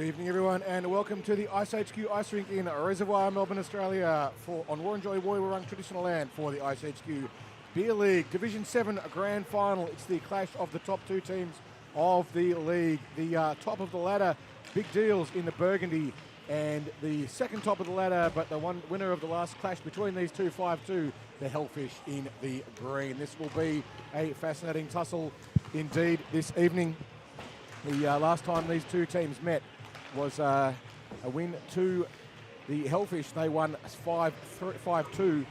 Evening everyone and welcome to the IceHQ ice rink in Reservoir, Melbourne, Australia on Wurundjeri Woiwurrung traditional land for the IceHQ Beer League Division 7 Grand Final. It's the clash of the top two teams of the league. The top of the ladder, Big Deals in the burgundy, and the second top of the ladder, but the one winner of the last clash between these two, 5-2, the Hellfish in the green. This will be a fascinating tussle indeed this evening. The last time these two teams met was a win to the Hellfish. They won 5-2.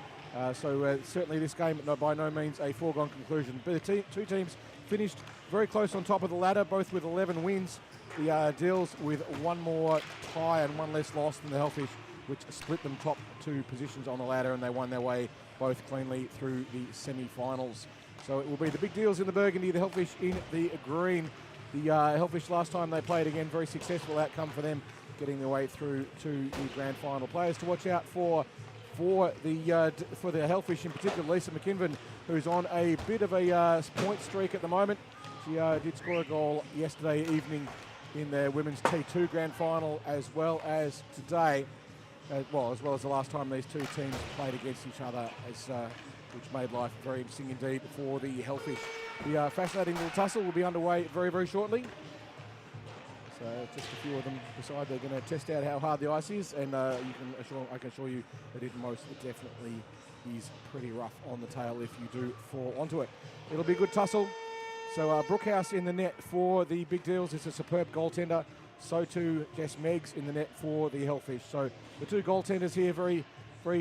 So certainly this game, by no means a foregone conclusion. But the two teams finished very close on top of the ladder, both with 11 wins. The Deals with one more tie and one less loss than the Hellfish, which split them top two positions on the ladder, and they won their way both cleanly through the semi-finals. So it will be the Big Deals in the burgundy, the Hellfish in the green. The Hellfish last time they played again, very successful outcome for them, getting their way through to the grand final. Players to watch out for the Hellfish in particular, Lisa McKinven, who's on a bit of a point streak at the moment. She did score a goal yesterday evening in the women's T2 grand final, as well as today, as well as the last time these two teams played against each other, which made life very interesting indeed for the Hellfish. The fascinating little tussle will be underway very, very shortly. So just a few of them decide they're going to test out how hard the ice is, and I can assure you that it most definitely is pretty rough on the tail if you do fall onto it. It'll be a good tussle. So Brookhouse in the net for the Big Deals is a superb goaltender. So too Jess Meggs in the net for the Hellfish. So the two goaltenders here, very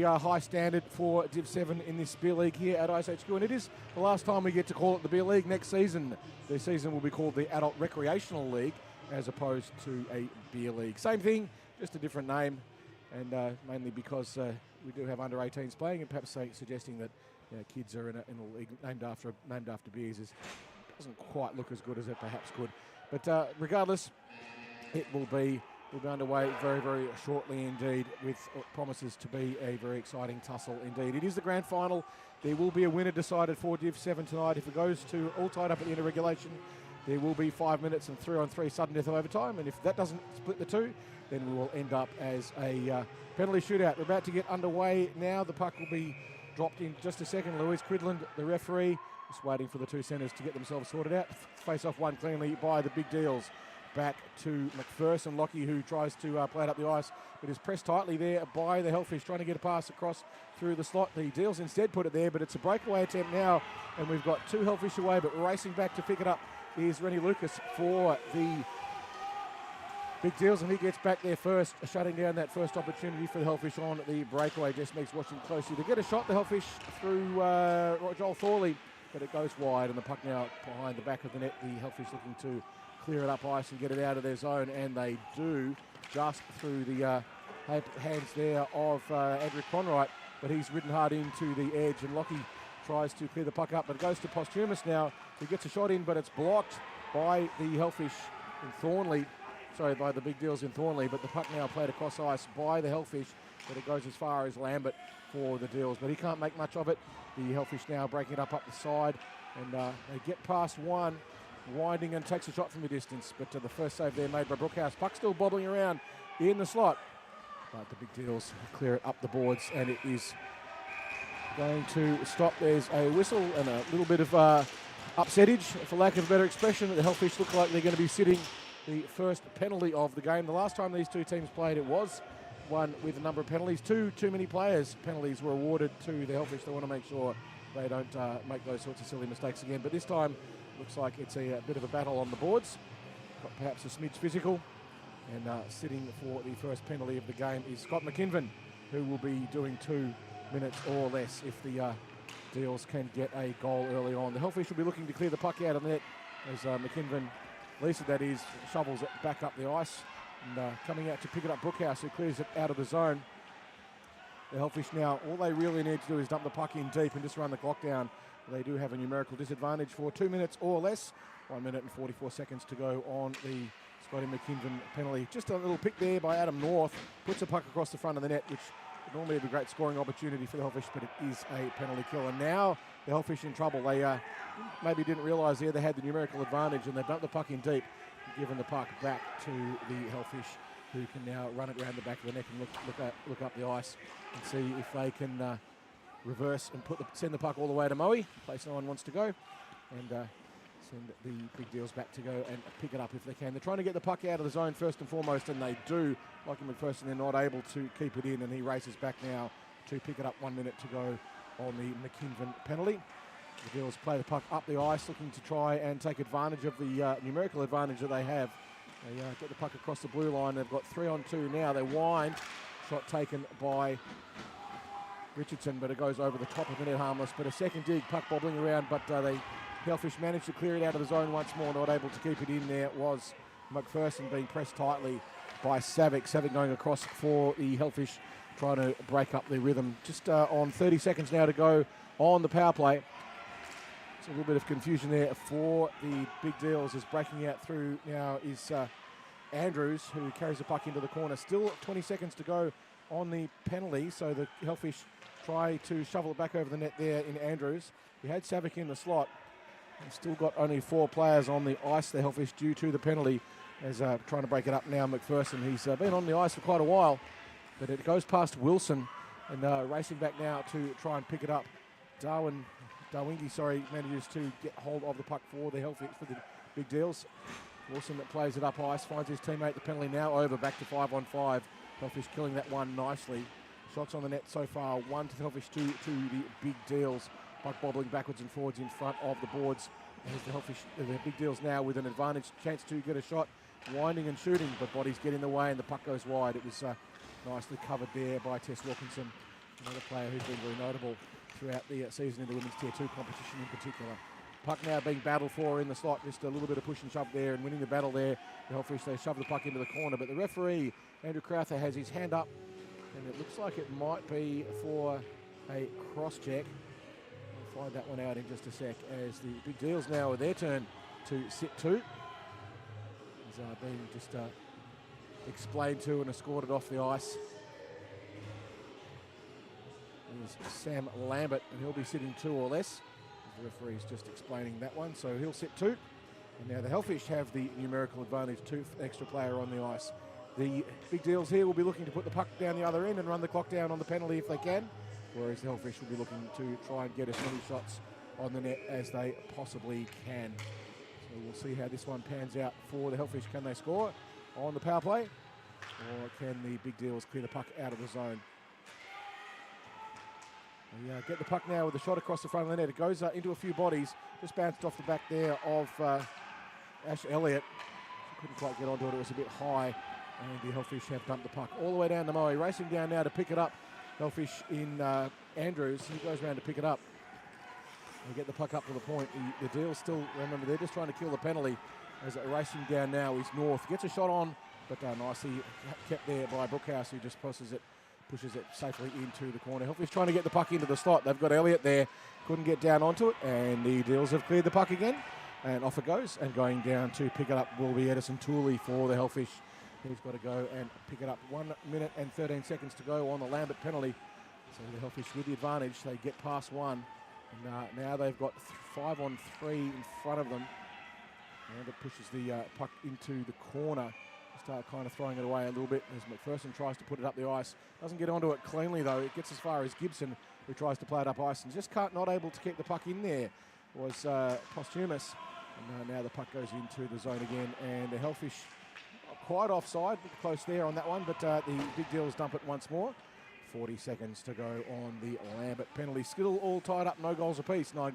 high standard for Div 7 in this beer league here at IceHQ, and it is the last time we get to call it the beer league. Next season, the season will be called the Adult Recreational League as opposed to a beer league. Same thing, just a different name, and mainly because we do have under 18s playing, and perhaps suggesting that kids are in a league named after beers doesn't quite look as good as it perhaps could. But regardless, it will be underway very, very shortly indeed, with promises to be a very exciting tussle indeed. It is the grand final. There will be a winner decided for Div 7 tonight. If it goes to all tied up at the end of regulation, there will be 5 minutes and 3-on-3 sudden death of overtime, and if that doesn't split the two, then we will end up as a penalty shootout. We're about to get underway now. The puck will be dropped in just a second. Louise Cridland, the referee, just waiting for the two centres to get themselves sorted out. Face off one cleanly by the Big Deals. Back to McPherson, Lockie, who tries to play it up the ice, but is pressed tightly there by the Hellfish, trying to get a pass across through the slot. The Deals instead put it there, but it's a breakaway attempt now, and we've got two Hellfish away, but racing back to pick it up is Rennie Lucas for the Big Deals, and he gets back there first, shutting down that first opportunity for the Hellfish on the breakaway. Just makes watching closely to get a shot, the Hellfish through Joel Thorley, but it goes wide, and the puck now behind the back of the net. The Hellfish looking to clear it up ice and get it out of their zone, and they do, just through the hands there of Andrew Conright, but he's ridden hard into the edge, and Lockie tries to clear the puck up, but it goes to Posthumous now, who gets a shot in, but it's blocked by the Hellfish in Thornley, by the Big Deals in Thornley, but the puck now played across ice by the Hellfish, but it goes as far as Lambert for the Deals, but he can't make much of it. The Hellfish now breaking it up the side, and they get past one, winding, and takes a shot from the distance, but the first save there made by Brookhouse. Puck still bobbling around in the slot, but the Big Deals clear it up the boards, and it is going to stop. There's a whistle and a little bit of upsettage, for lack of a better expression. The Hellfish look like they're going to be sitting the first penalty of the game. The last time these two teams played, it was one with a number of penalties. Too many players penalties were awarded to the Hellfish. They want to make sure they don't make those sorts of silly mistakes again, but this time looks like it's a bit of a battle on the boards, perhaps a smidge physical, and sitting for the first penalty of the game is Scott McKinven, who will be doing 2 minutes or less if the Deals can get a goal early on. The Hellfish will be looking to clear the puck out of the net as McKinven, Lisa that is, shovels it back up the ice, and coming out to pick it up Brookhouse, who clears it out of the zone. The Hellfish now, all they really need to do is dump the puck in deep and just run the clock down. They do have a numerical disadvantage for 2 minutes or less. 1 minute and 44 seconds to go on the Scotty McKinven penalty. Just a little pick there by Adam North. Puts the puck across the front of the net, which would normally be a great scoring opportunity for the Hellfish, but it is a penalty kill. And now the Hellfish in trouble. They maybe didn't realise there they had the numerical advantage, and they dumped the puck in deep. given the puck back to the Hellfish, who can now run it around the back of the neck and look up the ice and see if they can reverse and send the puck all the way to Moe, place no one wants to go, and send the Big Deals back to go and pick it up if they can. They're trying to get the puck out of the zone first and foremost, and they do. Lockie McPherson, they're not able to keep it in, and he races back now to pick it up. 1 minute to go on the McKinven penalty. The Deals play the puck up the ice, looking to try and take advantage of the numerical advantage that they have. They get the puck across the blue line. They've got 3-on-2 now. They wind. Shot taken by Richardson, but it goes over the top of the net, harmless. But a second dig, puck bobbling around, but Hellfish managed to clear it out of the zone once more, not able to keep it in there. It was McPherson being pressed tightly by Savic. Savic going across for the Hellfish, trying to break up the rhythm. Just on 30 seconds now to go on the power play. It's a little bit of confusion there for the Big Deals, as breaking out through now is Andrews, who carries the puck into the corner. Still 20 seconds to go on the penalty, so the Hellfish try to shovel it back over the net there in Andrews. We had Savic in the slot. They've still got only 4 players on the ice, the Hellfish, due to the penalty, as trying to break it up now. McPherson, he's been on the ice for quite a while, but it goes past Wilson, and racing back now to try and pick it up. Darwingi, manages to get hold of the puck for the Hellfish, for the Big Deals. Wilson that plays it up ice, finds his teammate. The penalty now over, back to 5-on-5. Hellfish killing that one nicely. Shots on the net so far, 1 to the Hellfish, 2 to the Big Deals. Puck bobbling backwards and forwards in front of the boards. There's the Hellfish, the Big Deals now with an advantage, chance to get a shot, winding and shooting, but bodies get in the way and the puck goes wide. It was nicely covered there by Tess Wilkinson, another player who's been very notable throughout the season in the Women's Tier 2 competition in particular. Puck now being battled for in the slot, just a little bit of push and shove there, and winning the battle there. The Hellfish, they shove the puck into the corner, but the referee, Andrew Crowther, has his hand up, and it looks like it might be for a cross-check. We'll find that one out in just a sec, as the Big Deals now are their turn to sit to. He's being just explained to and escorted off the ice. There's Sam Lambert, and he'll be sitting 2 or less. The referee's just explaining that one, so he'll sit 2. And now the Hellfish have the numerical advantage, 2 extra player on the ice. The Big Deals here will be looking to put the puck down the other end and run the clock down on the penalty if they can, whereas the Hellfish will be looking to try and get as many shots on the net as they possibly can. So we'll see how this one pans out for the Hellfish. Can they score on the power play, or can the Big Deals clear the puck out of the zone? Get the puck now with a shot across the front of the net. It goes into a few bodies. Just bounced off the back there of Ash Elliott. She couldn't quite get onto it. It was a bit high. And the Hellfish have dumped the puck all the way down to Moe. Racing down now to pick it up. Hellfish in Andrews. He goes around to pick it up. They get the puck up to the point. The Deals still, remember, they're just trying to kill the penalty. As racing down now is North. Gets a shot on, but nicely kept there by Brookhouse, who just pushes it safely into the corner. Hellfish trying to get the puck into the slot. They've got Elliott there. Couldn't get down onto it, and the Deals have cleared the puck again. And off it goes, and going down to pick it up will be Edison Tooley for the Hellfish. He's got to go and pick it up. 1 minute and 13 seconds to go on the Lambert penalty. So the Hellfish with the advantage. They get past 1. And now they've got 5-on-3 in front of them. Lambert pushes the puck into the corner. Start kind of throwing it away a little bit as McPherson tries to put it up the ice. Doesn't get onto it cleanly though. It gets as far as Gibson, who tries to play it up ice and just not able to keep the puck in there. It was posthumous. And now the puck goes into the zone again, and the Hellfish quite offside, close there on that one, but the Big Deals dump it once more. 40 seconds to go on the Lambert penalty. Still all tied up, no goals apiece. 9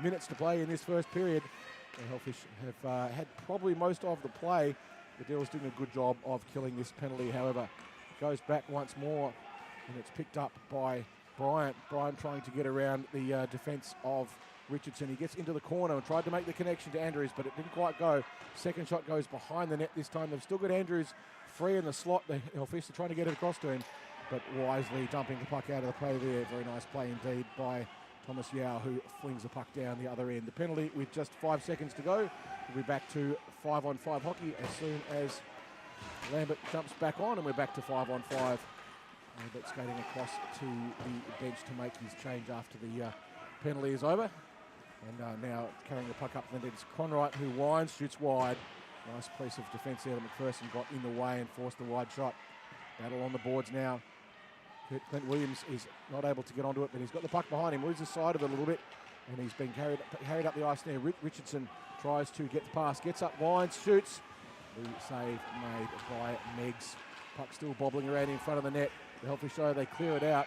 minutes to play in this first period. The Hellfish have had probably most of the play. The Deals doing a good job of killing this penalty, however. It goes back once more, and it's picked up by Bryant. Bryant trying to get around the defence of Richardson. He gets into the corner and tried to make the connection to Andrews, but it didn't quite go. Second shot goes behind the net this time. They've still got Andrews free in the slot. The Hellfish are trying to get it across to him, but wisely dumping the puck out of the play there. Very nice play indeed by Thomas Yao, who flings the puck down the other end. The penalty with just 5 seconds to go. We'll be back to 5-on-5 hockey as soon as Lambert jumps back on, and we're back to 5-on-5. Lambert skating across to the bench to make his change after the penalty is over. And now carrying the puck up the net, it's Conright who winds, shoots wide, Nice piece of defence there that McPherson got in the way and forced the wide shot. Battle on the boards now. Clint Williams is not able to get onto it, but he's got the puck behind him, loses sight of it a little bit, and he's been carried up the ice there. Richardson tries to get the pass, gets up, winds, shoots. The save made by Meggs. Puck still bobbling around in front of the net. The Hellfish show, they clear it out,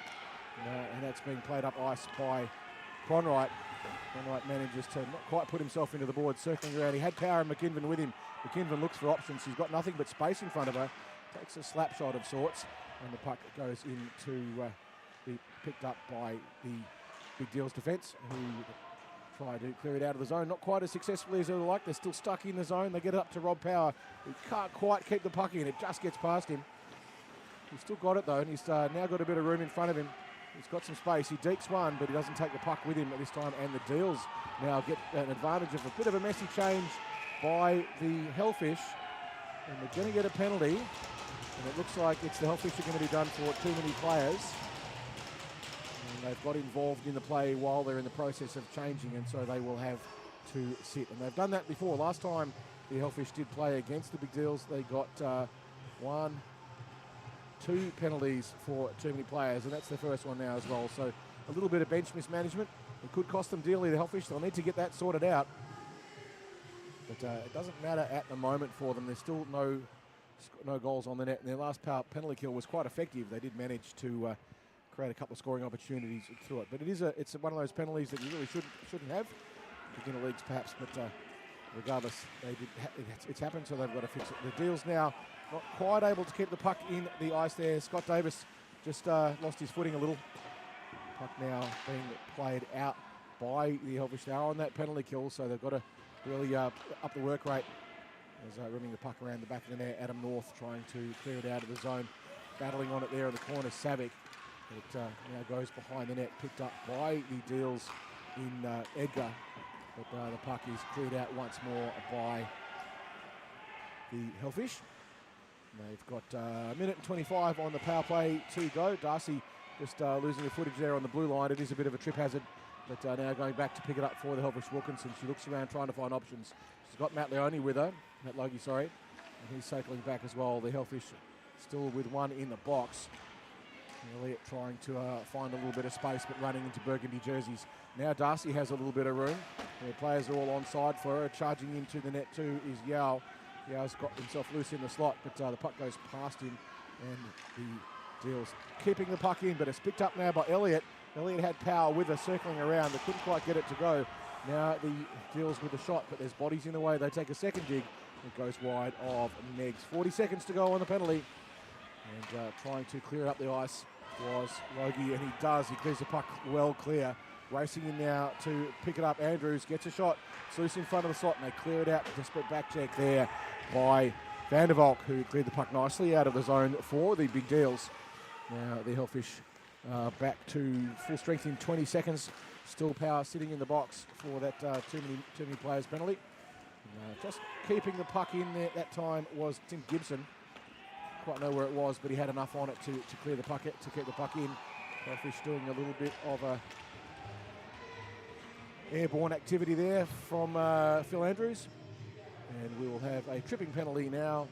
and that's being played up ice by Cronwright. Cronwright manages to not quite put himself into the board, circling around. He had Power and McKinven with him. McKinven looks for options. He's got nothing but space in front of her. Takes a slap shot of sorts, and the puck goes into be picked up by the Big Deal's defence, who try to clear it out of the zone. Not quite as successfully as they would like. They're still stuck in the zone. They get it up to Rob Power, who can't quite keep the puck in. It just gets past him. He's still got it though, and he's now got a bit of room in front of him. He's got some space. He dekes one, but he doesn't take the puck with him at this time. And the Deals now get an advantage of a bit of a messy change by the Hellfish, and they're going to get a penalty. And it looks like it's the Hellfish are going to be done for too many players. And they've got involved in the play while they're in the process of changing, and so they will have to sit. And they've done that before. Last time the Hellfish did play against the Big Deals, they got 2 penalties for too many players, and that's the first one now as well. So a little bit of bench mismanagement. It could cost them dearly, the Hellfish. They'll need to get that sorted out. But it doesn't matter at the moment for them. There's still no goals on the net, and their last penalty kill was quite effective. They did manage to create a couple of scoring opportunities through it. But it's one of those penalties that you really shouldn't have. Beginner leagues perhaps, but regardless, it's happened, so they've got to fix it. The Deals now not quite able to keep the puck in the ice there. Scott Davis just lost his footing a little. Puck now being played out by the Hellfish. They are on that penalty kill, so they've got to really up the work rate. As rimming the puck around the back of the net, Adam North trying to clear it out of the zone. Battling on it there in the corner, Savick. It now goes behind the net, picked up by the Deals in Edgar. But the puck is cleared out once more by the Hellfish. And they've got a minute and 25 on the power play to go. Darcy just losing the footage there on the blue line. It is a bit of a trip hazard. But now going back to pick it up for the Hellfish. Wilkinson. She looks around trying to find options. She's got Matt Leone with her. Matt Logie, sorry. And he's circling back as well. The Hellfish still with one in the box. Elliott trying to find a little bit of space, but running into burgundy jerseys. Now Darcy has a little bit of room. The players are all onside for her. Charging into the net too is Yao. Yao's got himself loose in the slot, but the puck goes past him, and the Deals keeping the puck in, but it's picked up now by Elliott. Elliott had Power with her circling around. They couldn't quite get it to go. Now the Deals with the shot, but there's bodies in the way. They take a second dig. It goes wide of Meggs. 40 seconds to go on the penalty. And trying to clear up the ice was Logie, and he does. He clears the puck well clear. Racing in now to pick it up. Andrews gets a shot. It's loose in front of the slot, and they clear it out. Desperate back check there by Van der Valk, who cleared the puck nicely out of the zone for the Big Deals. Now the Hellfish back to full strength in 20 seconds. Still Power sitting in the box for that too many players penalty. Just keeping the puck in there that time was Tim Gibson. Quite know where it was, but he had enough on it to clear the puck, to keep the puck in. Hellfish doing a little bit of a airborne activity there from Phil Andrews. And we will have a tripping penalty now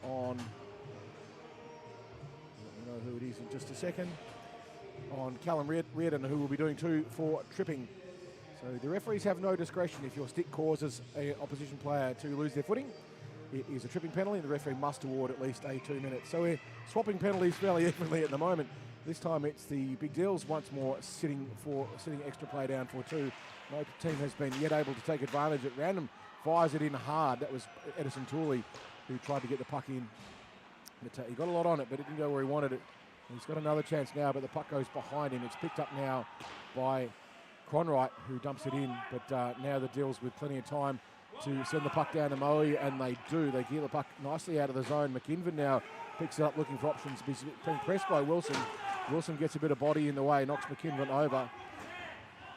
on, I don't know who it is in just a second, on Callum Reardon, who will be doing 2 for tripping. So the referees have no discretion if your stick causes an opposition player to lose their footing. It is a tripping penalty, and the referee must award at least a 2 minutes. So we're swapping penalties fairly evenly at the moment. This time it's the Big Deals once more sitting extra play down for 2. No team has been yet able to take advantage. At random fires it in hard. That was Edison Tooley who tried to get the puck in. But he got a lot on it, but it didn't go where he wanted it. And he's got another chance now, but the puck goes behind him. It's picked up now by Cronwright, who dumps it in. But now the Deals with plenty of time to send the puck down to Moe, and they do. They get the puck nicely out of the zone. McKinven now picks it up looking for options. He's being pressed by Wilson. Wilson gets a bit of body in the way, knocks McKinven over.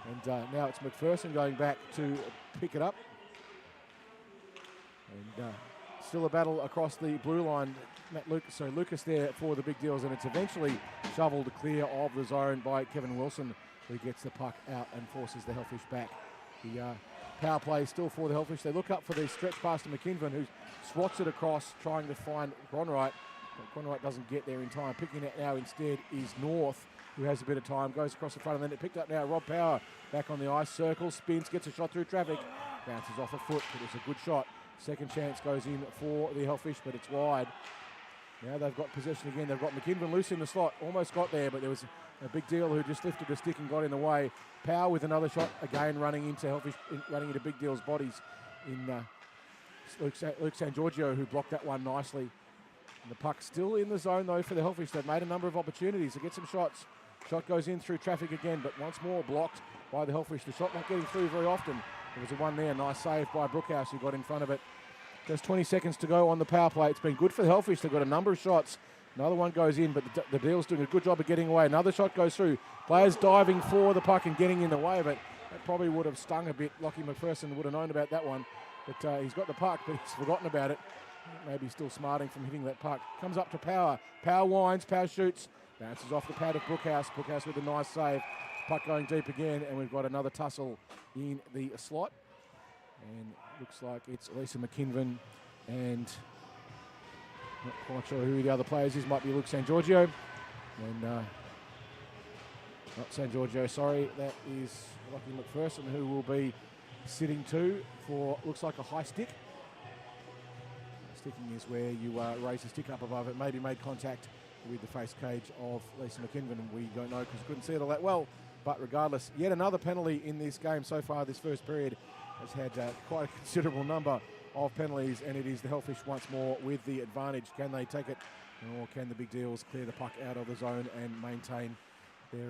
And now it's McPherson going back to pick it up. And still a battle across the blue line. Lucas there for the Big Deals, and it's eventually shoveled clear of the zone by Kevin Wilson, who gets the puck out and forces the Hellfish back. The power play still for the Hellfish. They look up for the stretch pass to McKinven, who swats it across, trying to find Gronwright. But Gronwright doesn't get there in time. Picking it now instead is North, who has a bit of time, goes across the front, and then it picked up now. Rob Power back on the ice, circle, spins, gets a shot through traffic, bounces off a foot, but it's a good shot. Second chance goes in for the Hellfish, but it's wide. Now they've got possession again. They've got McKinven loose in the slot. Almost got there, but there was a big deal who just lifted the stick and got in the way. Power with another shot, again running into Hellfish, running into Big Deal's bodies in Luke San Giorgio, who blocked that one nicely. And the puck still in the zone, though, for the Hellfish. They've made a number of opportunities to get some shots. Shot goes in through traffic again, but once more blocked by the Hellfish. The shot not getting through very often. There was a one there. Nice save by Brookhouse, who got in front of it. Just 20 seconds to go on the power play. It's been good for the Hellfish. They've got a number of shots. Another one goes in, but the Deal's doing a good job of getting away. Another shot goes through. Players diving for the puck and getting in the way of it. That probably would have stung a bit. Lockie McPherson would have known about that one. But he's got the puck, but he's forgotten about it. Maybe still smarting from hitting that puck. Comes up to Power. Power winds. Power shoots. Bounces off the pad of Brookhouse. Brookhouse with a nice save. Puck going deep again, and we've got another tussle in the slot. And looks like it's Lisa McKinven and not quite sure who the other players is. Might be Luke San Giorgio. And not San Giorgio, sorry. That is Lockie McPherson, who will be sitting to for, looks like a high stick. Sticking is where you raise the stick up above it. Maybe made contact with the face cage of Lisa McKinven, and we don't know because we couldn't see it all that well. But regardless, yet another penalty in this game so far. This first period has had quite a considerable number of penalties, and it is the Hellfish once more with the advantage. Can they take it, or can the Big Deals clear the puck out of the zone and maintain their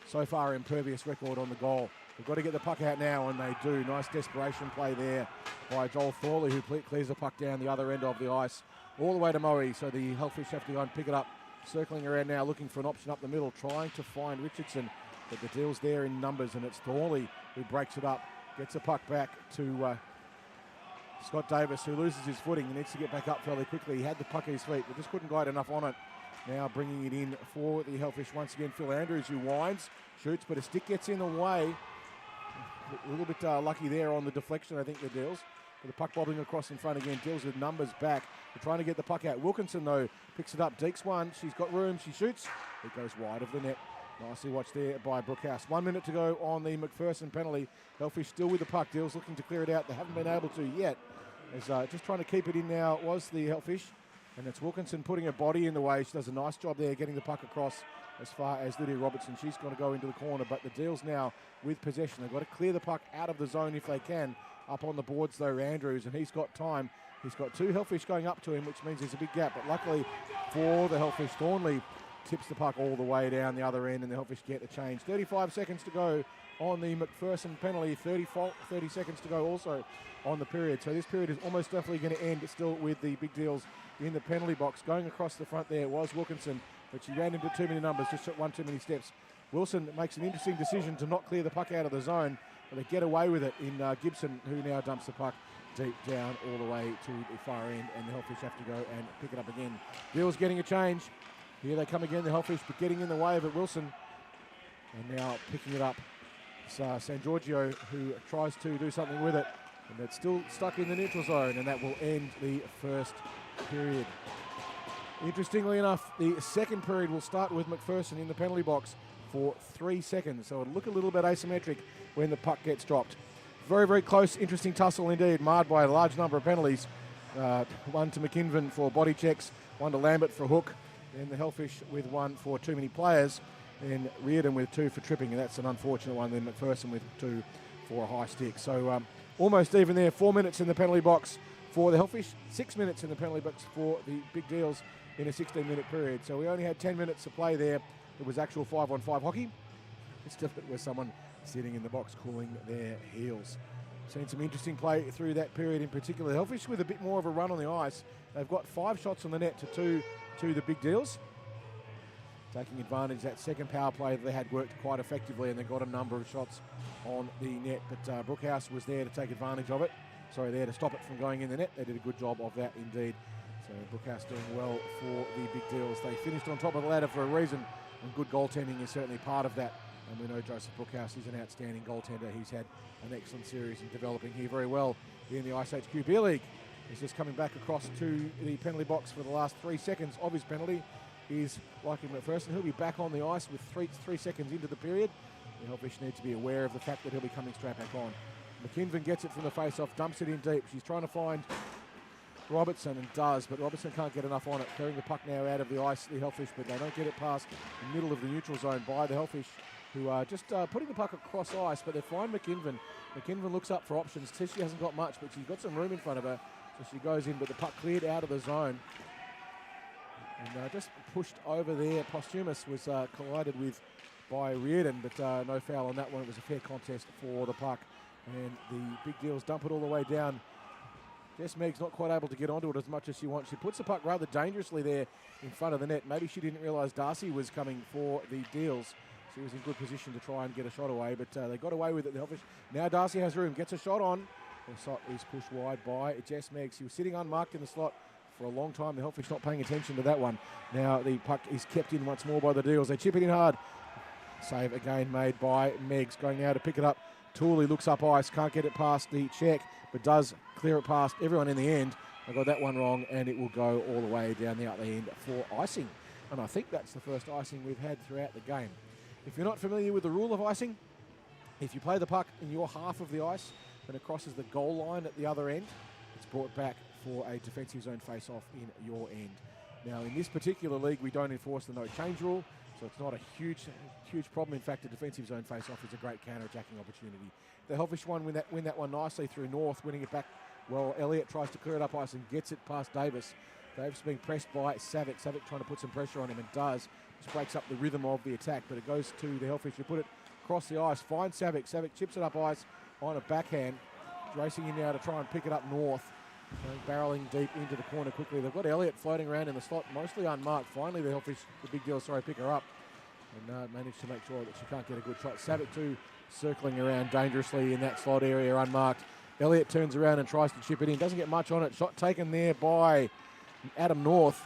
so far impervious record on the goal? They've got to get the puck out now, and they do. Nice desperation play there by Joel Thorley, who clears the puck down the other end of the ice all the way to Moe. So the Hellfish have to go and pick it up. Circling around now, looking for an option up the middle, trying to find Richardson. But the Deal's there in numbers, and it's Thorley who breaks it up, gets the puck back to Scott Davis, who loses his footing and needs to get back up fairly quickly. He had the puck at his feet, but just couldn't guide enough on it. Now bringing it in for the Hellfish once again, Phil Andrews, who winds, shoots, but a stick gets in the way. A little bit lucky there on the deflection, I think, the Deals. But the puck bobbling across in front again. Deals with numbers back. They're trying to get the puck out. Wilkinson, though, picks it up. Deeks one. She's got room. She shoots. It goes wide of the net. Nicely watched there by Brookhouse. 1 minute to go on the McPherson penalty. Hellfish still with the puck. Deals looking to clear it out. They haven't been able to yet. As just trying to keep it in now was the Hellfish. And it's Wilkinson putting her body in the way. She does a nice job there getting the puck across as far as Lydia Robertson. She's going to go into the corner, but the Deals now with possession. They've got to clear the puck out of the zone if they can. Up on the boards, though, Andrews, and he's got time. He's got two Hellfish going up to him, which means there's a big gap. But luckily for the Hellfish, Thornley tips the puck all the way down the other end, and the Hellfish get the change. 35 seconds to go on the McPherson penalty. 30 seconds to go also on the period. So this period is almost definitely going to end still with the Big Deals in the penalty box. Going across the front there was Wilkinson, but she ran into too many numbers, just took one too many steps. Wilson makes an interesting decision to not clear the puck out of the zone, but they get away with it in Gibson, who now dumps the puck deep down all the way to the far end, and the Hellfish have to go and pick it up again. Deals getting a change. Here they come again, the Hellfish, but getting in the way of it, Wilson. And now picking it up, it's San Giorgio, who tries to do something with it, and it's still stuck in the neutral zone, and that will end the first period. Interestingly enough, the second period will start with McPherson in the penalty box for 3 seconds, so it'll look a little bit asymmetric when the puck gets dropped. Very, very close, interesting tussle indeed, marred by a large number of penalties. One to McKinven for body checks, one to Lambert for hook, and the Hellfish with one for too many players, and Reardon with two for tripping, and that's an unfortunate one. Then McPherson with two for a high stick. So almost even there. 4 minutes in the penalty box for the Hellfish, 6 minutes in the penalty box for the Big Deals in a 16-minute period. So we only had 10 minutes to play there. It was actual 5-on-5 hockey. Instead of it was someone sitting in the box cooling their heels. Seen some interesting play through that period in particular. Hellfish with a bit more of a run on the ice. They've got 5 shots on the net to 2 to the Big Deals. Taking advantage, that second power play that they had worked quite effectively, and they got a number of shots on the net. But Brookhouse was there to take advantage of it. Sorry, there to stop it from going in the net. They did a good job of that indeed. So Brookhouse doing well for the Big Deals. They finished on top of the ladder for a reason, and good goaltending is certainly part of that. And we know Joseph Brookhouse is an outstanding goaltender. He's had an excellent series and developing here very well in the IceHQ Beer League. He's just coming back across to the penalty box for the last 3 seconds of his penalty. He's like him at first, and he'll be back on the ice with three seconds into the period. The Hellfish need to be aware of the fact that he'll be coming straight back on. McKinven gets it from the face-off, dumps it in deep. She's trying to find Robertson and does, but Robertson can't get enough on it. Clearing the puck now out of the ice, the Hellfish, but they don't get it past the middle of the neutral zone by the Hellfish, who are just putting the puck across ice, but they find McKinven. McKinven looks up for options. Tishy hasn't got much, but she's got some room in front of her, so she goes in, but the puck cleared out of the zone. And just pushed over there. Posthumous was collided with by Reardon, but no foul on that one. It was a fair contest for the puck. And the Big Deals dump it all the way down. Jess Megg's not quite able to get onto it as much as she wants. She puts the puck rather dangerously there in front of the net. Maybe she didn't realise Darcy was coming for the Deals. She was in good position to try and get a shot away, but they got away with it, the Hellfish. Now Darcy has room, gets a shot on. The shot is pushed wide by Jess Meggs. She was sitting unmarked in the slot for a long time. The Hellfish not paying attention to that one. Now the puck is kept in once more by the Deals. They chip it in hard. Save again made by Meggs. Going now to pick it up. Tooley looks up ice, can't get it past the check, but does clear it past everyone in the end. I got that one wrong, and it will go all the way down the other end for icing. And I think that's the first icing we've had throughout the game. If you're not familiar with the rule of icing, if you play the puck in your half of the ice and it crosses the goal line at the other end, it's brought back for a defensive zone face-off in your end. Now, in this particular league, we don't enforce the no change rule, so it's not a huge problem. In fact, a defensive zone face-off is a great counter-attacking opportunity. The Hellfish win that one nicely through North, winning it back well. Elliott tries to clear it up ice and gets it past Davis. Davis being pressed by Savic. Savic trying to put some pressure on him and does. Just breaks up the rhythm of the attack, but it goes to the Hellfish who put it across the ice. Finds Savic. Savic chips it up ice on a backhand. Racing in now to try and pick it up North. Barreling deep into the corner quickly. They've got Elliott floating around in the slot, mostly unmarked. Finally, the Hellfish, the Big Deal, pick her up and managed to make sure that she can't get a good shot. Savic too, circling around dangerously in that slot area, unmarked. Elliott turns around and tries to chip it in. Doesn't get much on it. Shot taken there by Adam North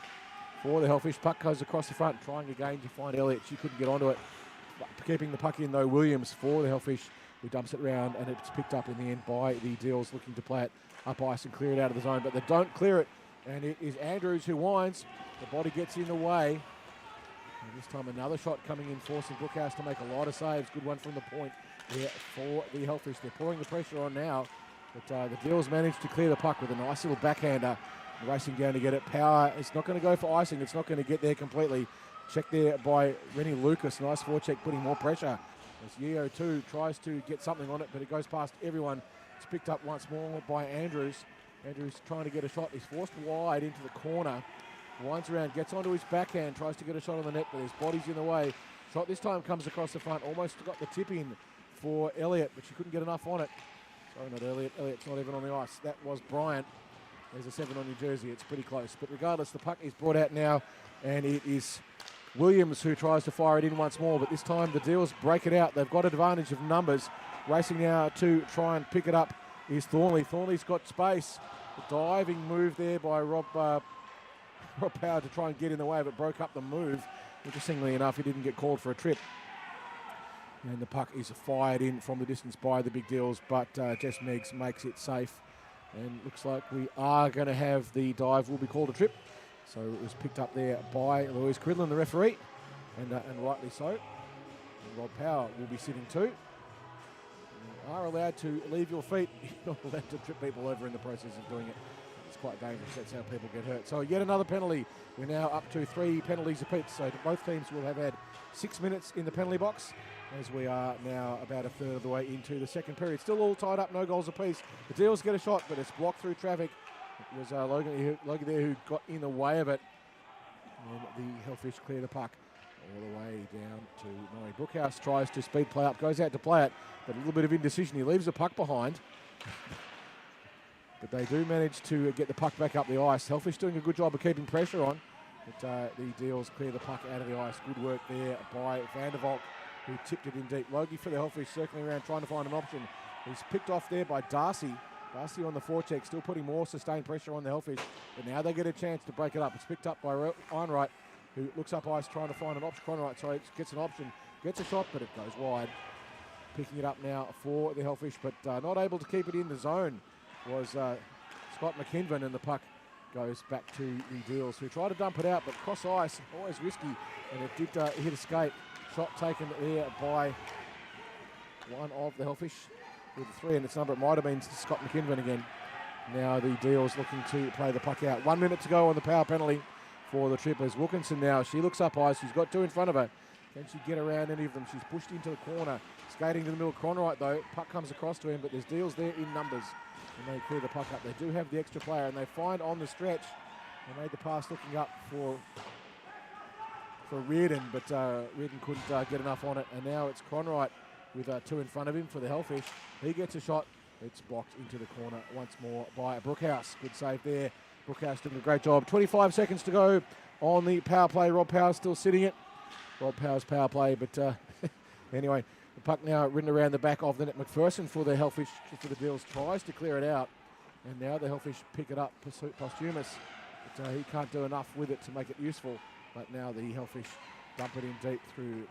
for the Hellfish. Puck goes across the front, trying again to find Elliott. She couldn't get onto it. Keeping the puck in, though, Williams for the Hellfish, who dumps it around, and it's picked up in the end by the Deals, looking to play it up ice and clear it out of the zone, but they don't clear it, and it is Andrews who winds. The body gets in the way, and this time another shot coming in, forcing Brookhouse to make a lot of saves. Good one from the point there for the Hellfish. They're pouring the pressure on now, but the Deals managed to clear the puck with a nice little backhander, racing down to get it. Power, it's not going to go for icing, it's not going to get there completely. Checked there by Rennie Lucas, nice forecheck, putting more pressure. As Yeo too tries to get something on it, but it goes past everyone. It's picked up once more by Andrews. Andrews trying to get a shot. He's forced wide into the corner. Winds around, gets onto his backhand, tries to get a shot on the net, but his body's in the way. Shot this time comes across the front. Almost got the tip in for Elliott, but she couldn't get enough on it. Sorry, not Elliott. Elliott's not even on the ice. That was Bryant. There's a 7 on your jersey. It's pretty close. But regardless, the puck is brought out now, and it is Williams who tries to fire it in once more, but this time the Deals break it out. They've got advantage of numbers. Racing now to try and pick it up is Thornley. Thornley's got space. The diving move there by Rob Power to try and get in the way, but broke up the move. Interestingly enough, he didn't get called for a trip. And the puck is fired in from the distance by the Big Deals, but Jess Meggs makes it safe. And looks like we are going to have the dive will be called a trip. So it was picked up there by Louise Cridlin, the referee, and rightly so. And Rob Power will be sitting too. You are allowed to leave your feet. You're not allowed to trip people over in the process of doing it. It's quite dangerous. That's how people get hurt. So yet another penalty. We're now up to 3 penalties apiece. So both teams will have had 6 minutes in the penalty box, as we are now about a third of the way into the second period. Still all tied up, no goals apiece. The Deals get a shot, but it's blocked through traffic. It was Logan there who got in the way of it. And the Hellfish clear the puck all the way down to Murray. Brookhouse tries to speed play up, goes out to play it, but a little bit of indecision. He leaves the puck behind. But they do manage to get the puck back up the ice. Hellfish doing a good job of keeping pressure on. But the Deals clear the puck out of the ice. Good work there by Vandervalk, who tipped it in deep. Logie for the Hellfish, circling around, trying to find an option. He's picked off there by Darcy. Darcy on the forecheck, still putting more sustained pressure on the Hellfish. But now they get a chance to break it up. It's picked up by Einright, who looks up ice, trying to find an option. Einright, gets an option. gets a shot, but it goes wide. Picking it up now for the Hellfish, but not able to keep it in the zone was Scott McKinven, and the puck goes back to the Deals, who try to dump it out, but cross ice, always risky, and it did hit a skate. Shot taken there by one of the Hellfish with the 3 in its number. It might have been Scott McKinven again. Now the Deals looking to play the puck out. 1 minute to go on the power penalty for the Trippers. Wilkinson now, she looks up ice. She's got 2 in front of her. Can she get around any of them? She's pushed into the corner. Skating to the middle. Cronwright though. Puck comes across to him, but there's Deals there in numbers. And they clear the puck up. They do have the extra player, and they find on the stretch. They made the pass looking up for Reardon, but Reardon couldn't get enough on it. And now it's Cronwright with 2 in front of him for the Hellfish. He gets a shot. It's blocked into the corner once more by Brookhouse. Good save there. Brookhouse doing a great job. 25 seconds to go on the power play. Rob Power's still sitting it. Rob Power's power play, but anyway, the puck now ridden around the back of the net. McPherson for the Hellfish, for the Deals, tries to clear it out. And now the Hellfish pick it up, Posthumous. But he can't do enough with it to make it useful. But now the Hellfish dump it in deep through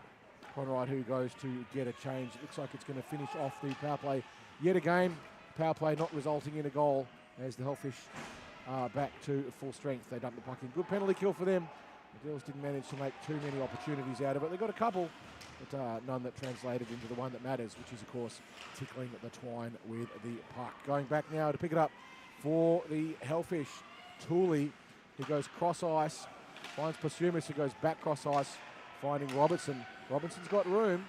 Conrad, who goes to get a change. It looks like it's going to finish off the power play yet again. Power play not resulting in a goal as the Hellfish are back to full strength. They dump the puck in. Good penalty kill for them. The Deals didn't manage to make too many opportunities out of it. They got a couple, but none that translated into the one that matters, which is, of course, tickling the twine with the puck. Going back now to pick it up for the Hellfish. Tooley, who goes cross ice, finds Posthumous, who goes back cross ice, finding Robertson. Robertson's got room,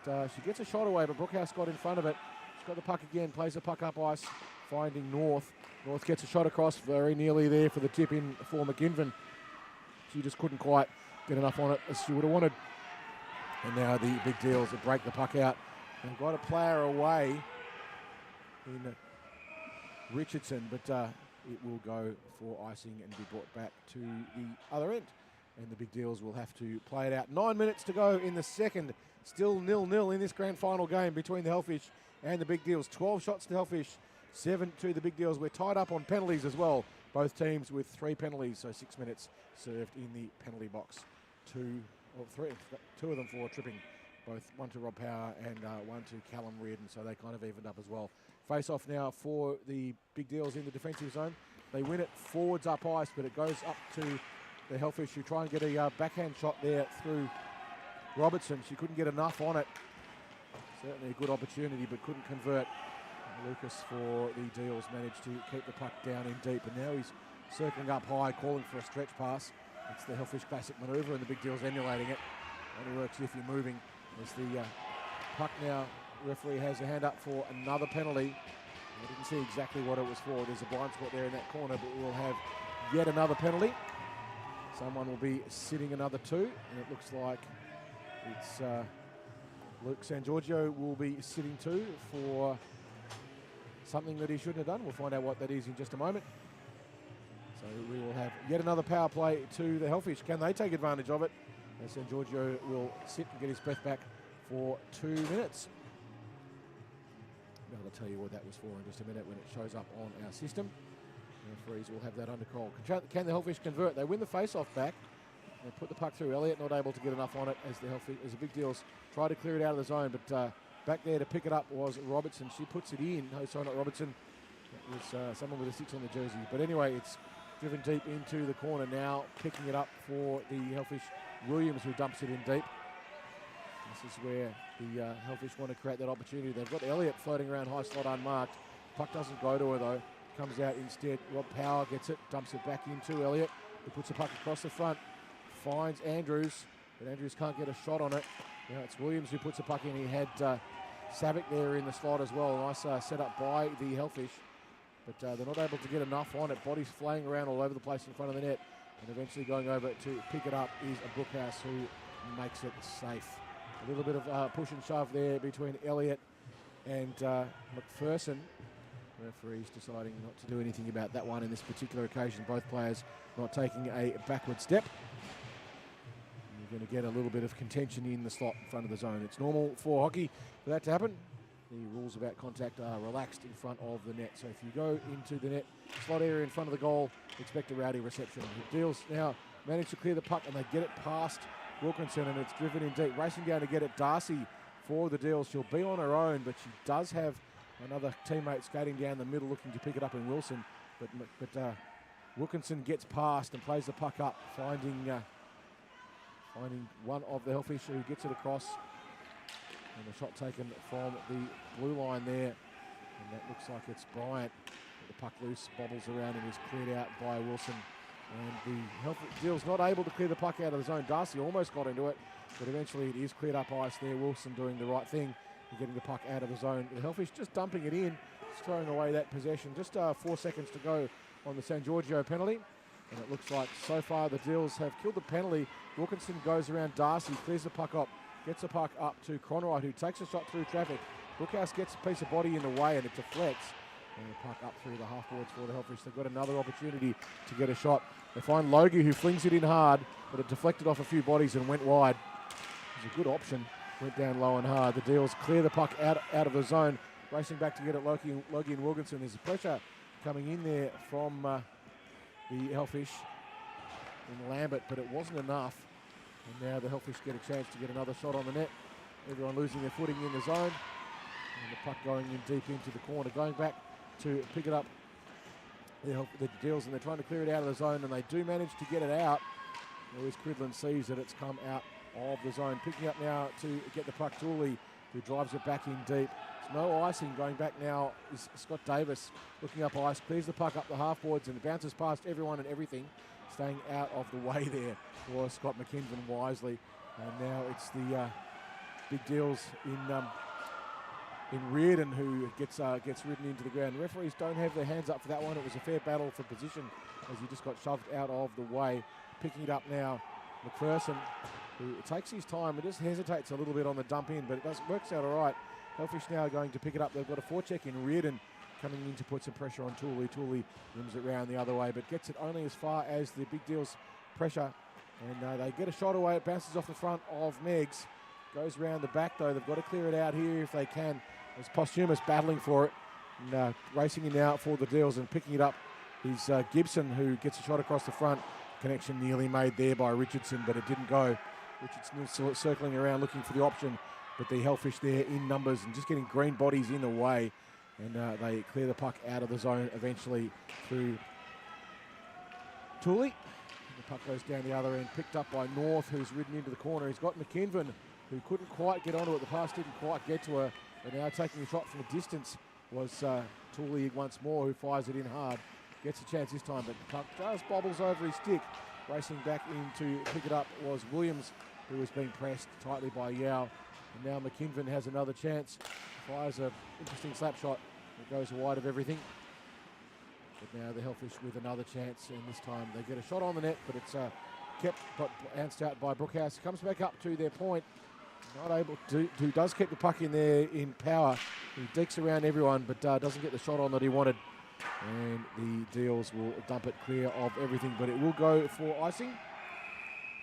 but she gets a shot away, but Brookhouse got in front of it. She's got the puck again, plays the puck up ice, finding North. North gets a shot across, very nearly there for the tip in for McGinvin. She just couldn't quite get enough on it as she would have wanted. And now the big Deals will break the puck out. They've got a player away in Richardson, but it will go for icing and be brought back to the other end. And the big Deals will have to play it out. 9 minutes to go in the second. Still 0-0 in this grand final game between the Hellfish and the big Deals. 12 shots to Hellfish, 7 to the big Deals. We're tied up on penalties as well. Both teams with 3 penalties, so 6 minutes served in the penalty box. 2 of them for tripping. Both one to Rob Power and one to Callum Reardon, so they kind of evened up as well. Face off now for the big Deals in the defensive zone. They win it forwards up ice, but it goes up to the Hellfish, who try and get a backhand shot there through Robertson. She couldn't get enough on it. Certainly a good opportunity, but couldn't convert. Lucas for the Deals managed to keep the puck down in deep, and now he's circling up high, calling for a stretch pass. It's the Hellfish classic manoeuvre, and the big Deals emulating it. Only works if you're moving. As the puck now, referee has a hand up for another penalty. I didn't see exactly what it was for. There's a blind spot there in that corner, but we'll have yet another penalty. Someone will be sitting another 2, and it looks like it's Luke San Giorgio will be sitting 2 for something that he shouldn't have done. We'll find out what that is in just a moment. So we will have yet another power play to the Hellfish. Can they take advantage of it? And San Giorgio will sit and get his breath back for 2 minutes. I'll tell you what that was for in just a minute when it shows up on our system. The referees will have that under control. Can the Hellfish convert? They win the face-off back. They put the puck through. Elliott not able to get enough on it as the big Deals try to clear it out of the zone, but back there to pick it up was Robertson. She puts it in. Oh, sorry, not Robertson. It was someone with a 6 on the jersey. But anyway, it's driven deep into the corner now. Picking it up for the Hellfish, Williams, who dumps it in deep. This is where the Hellfish want to create that opportunity. They've got Elliott floating around high slot unmarked. Puck doesn't go to her though. Comes out instead. Rob Power gets it, dumps it back into Elliott, who puts the puck across the front. Finds Andrews, but Andrews can't get a shot on it. Now it's Williams who puts the puck in. He had Savick there in the slot as well. Nice set up by the Hellfish, but they're not able to get enough on it. Bodies flying around all over the place in front of the net, and eventually going over to pick it up is a Brookhouse, who makes it safe. A little bit of push and shove there between Elliott and McPherson. Referees deciding not to do anything about that one in this particular occasion. Both players not taking a backward step. You're going to get a little bit of contention in the slot in front of the zone. It's normal for hockey for that to happen. The rules about contact are relaxed in front of the net. So if you go into the net, slot area in front of the goal, expect a rowdy reception. The Deals now manage to clear the puck, and they get it past Wilkinson, and it's driven in deep. Racing down to get it, Darcy for the deal. She'll be on her own, but she does have another teammate skating down the middle looking to pick it up in Wilson. But Wilkinson gets past and plays the puck up, finding one of the Hellfish who gets it across. And the shot taken from the blue line there. And that looks like it's Bryant. The puck loose, bobbles around and is cleared out by Wilson. And the Hellfish Deal's not able to clear the puck out of the zone. Darcy almost got into it, but eventually it is cleared up ice there. Wilson doing the right thing and getting the puck out of the zone. The Hellfish just dumping it in, just throwing away that possession. Just 4 seconds to go on the San Giorgio penalty. And it looks like so far the Deals have killed the penalty. Wilkinson goes around Darcy, clears the puck up, gets the puck up to Cronwright, who takes a shot through traffic. Brookhouse gets a piece of body in the way and it deflects. And the puck up through the half boards for the Hellfish. They've got another opportunity to get a shot. They find Logie, who flings it in hard, but it deflected off a few bodies and went wide. It was a good option. Went down low and hard. The Deals clear the puck out of the zone. Racing back to get it, Logie and Wilkinson. There's pressure coming in there from the Hellfish in Lambert, but it wasn't enough. And now the Hellfish get a chance to get another shot on the net. Everyone losing their footing in the zone. And the puck going in deep into the corner. Going back to pick it up, the Deals, and they're trying to clear it out of the zone, and they do manage to get it out. Whereas Cridlin sees that it's come out of the zone. Picking up now to get the puck, Tooley, who drives it back in deep. There's no icing. Going back now is Scott Davis, looking up ice, clears the puck up the half boards, and it bounces past everyone and everything, staying out of the way there for Scott McKinven wisely. And now it's the Big Deals in Reardon who gets ridden into the ground. Referees don't have their hands up for that one. It was a fair battle for position as he just got shoved out of the way. Picking it up now, McPherson, who takes his time and just hesitates a little bit on the dump in, but it works out all right. Hellfish now going to pick it up. They've got a forecheck in Reardon coming in to put some pressure on Tooley. Tooley rims it round the other way, but gets it only as far as the Big Deals pressure. And they get a shot away. It bounces off the front of Meggs. Goes round the back though. They've got to clear it out here if they can. There's Posthumous battling for it. And racing in now for the Deals and picking it up is Gibson, who gets a shot across the front. Connection nearly made there by Richardson, but it didn't go. Richardson still circling around looking for the option, but the Hellfish there in numbers and just getting green bodies in the way. And they clear the puck out of the zone eventually through Tooley. The puck goes down the other end, picked up by North, who's ridden into the corner. He's got McKinven, who couldn't quite get onto it. The pass didn't quite get to her. But now taking a shot from a distance was Tooley once more, who fires it in hard. Gets a chance this time, but the puck just bobbles over his stick. Racing back in to pick it up was Williams, who was being pressed tightly by Yao. And now McKinven has another chance. Fires an interesting slap shot. It goes wide of everything. But now the Hellfish with another chance, and this time they get a shot on the net, but it's kept, but bounced out by Brookhouse. Comes back up to their point. Not able to, who does keep the puck in there in power. He dekes around everyone, but doesn't get the shot on that he wanted. And the Deals will dump it clear of everything, but it will go for icing.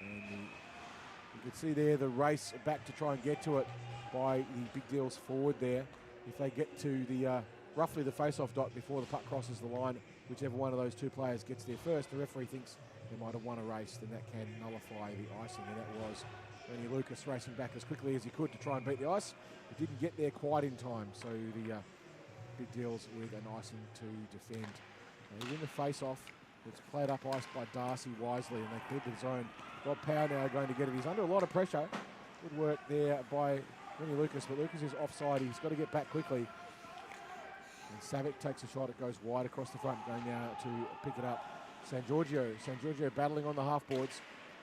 And you can see there the race back to try and get to it by the Big Deals forward there. If they get to the roughly the face-off dot before the puck crosses the line, whichever one of those two players gets there first, the referee thinks they might have won a race, then that can nullify the icing, and that was Ernie Lucas racing back as quickly as he could to try and beat the ice. He didn't get there quite in time, so the Big Deals with an icing to defend. They win the face-off. It's played up ice by Darcy wisely, and they cleared the zone. Rob Power now going to get it. He's under a lot of pressure. Good work there by Ernie Lucas, but Lucas is offside. He's got to get back quickly. And Savic takes a shot. It goes wide across the front, going now to pick it up. San Giorgio battling on the half boards.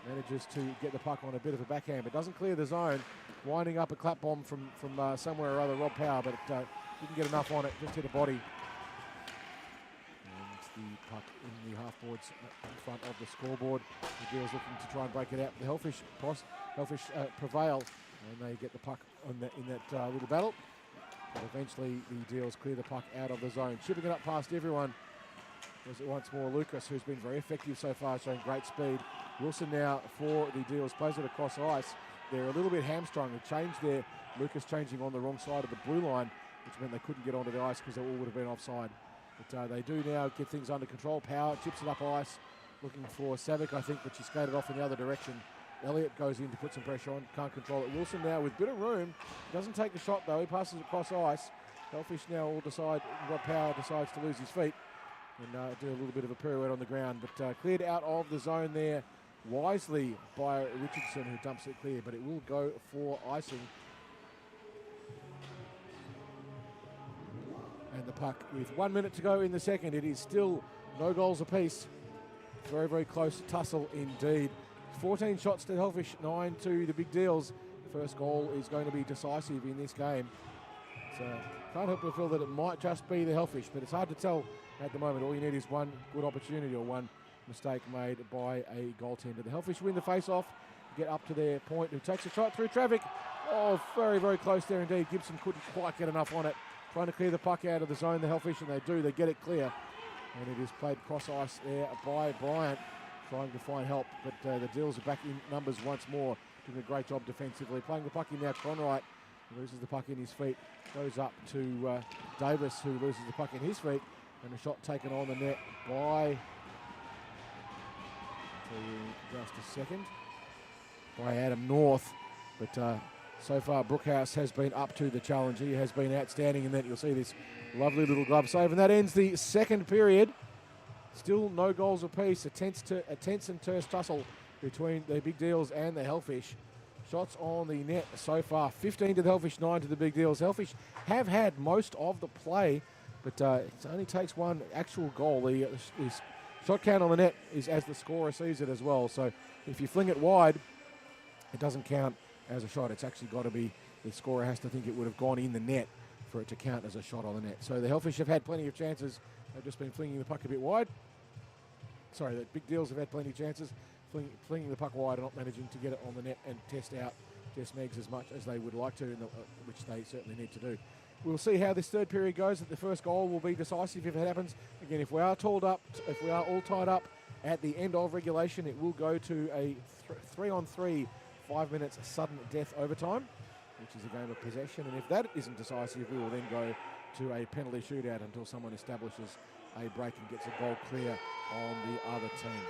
Manages to get the puck on a bit of a backhand, but doesn't clear the zone. Winding up a clap bomb from somewhere or other, Rob Power, but didn't get enough on it, just hit a body. And the puck in the half boards in front of the scoreboard. The Deals looking to try and break it out. The Hellfish prevail, and they get the puck in that little battle. But eventually the Deals clear the puck out of the zone. Chipping it up past everyone was it once more Lucas, who's been very effective so far, showing great speed. Wilson now for the Deals plays it across ice. They're a little bit hamstrung. They changed there. Lucas changing on the wrong side of the blue line, which meant they couldn't get onto the ice because they all would have been offside. But they do now get things under control. Power chips it up ice, looking for Savic, I think, but she skated off in the other direction. Elliott goes in to put some pressure on, can't control it. Wilson now with a bit of room, doesn't take the shot though, he passes across ice. Hellfish now all got power, decides to lose his feet and do a little bit of a pirouette on the ground, but cleared out of the zone there wisely by Richardson, who dumps it clear, but it will go for icing. And the puck with 1 minute to go in the second. It is still no goals apiece. Very, very close tussle indeed. 14 shots to Hellfish, 9 to the Big Deals. First goal is going to be decisive in this game. So can't help but feel that it might just be the Hellfish, but it's hard to tell at the moment. All you need is one good opportunity or one mistake made by a goaltender. The Hellfish win the face-off, get up to their point, who takes a shot through traffic. Oh, very, very close there indeed. Gibson couldn't quite get enough on it. Trying to clear the puck out of the zone, the Hellfish, and they do. They get it clear. And it is played cross ice there by Bryant, trying to find help. But the Deals are back in numbers once more, doing a great job defensively. Playing the puck in now, Conright loses the puck in his feet. Goes up to Davis, who loses the puck in his feet. And a shot taken on the net by, just a second, by Adam North. But so far, Brookhouse has been up to the challenge. He has been outstanding in that. You'll see this lovely little glove save. And that ends the second period. Still no goals apiece. A tense and terse tussle between the Big Deals and the Hellfish. Shots on the net so far. 15 to the Hellfish, 9 to the Big Deals. Hellfish have had most of the play, but it only takes one actual goal. The shot count on the net is as the scorer sees it as well. So if you fling it wide, it doesn't count as a shot. It's actually got to be, the scorer has to think it would have gone in the net for it to count as a shot on the net. So the Hellfish have had plenty of chances. They've just been flinging the puck a bit wide. Sorry, the Big Deals have had plenty of chances, flinging the puck wide and not managing to get it on the net and test out Jess Meggs as much as they would like to, which they certainly need to do. We'll see how this third period goes. The first goal will be decisive if it happens. Again, if we are all tied up at the end of regulation, it will go to a 3-on-3, 5 minutes sudden death overtime, which is a game of possession. And if that isn't decisive, we will then go to a penalty shootout until someone establishes a break and gets a goal clear on the other team.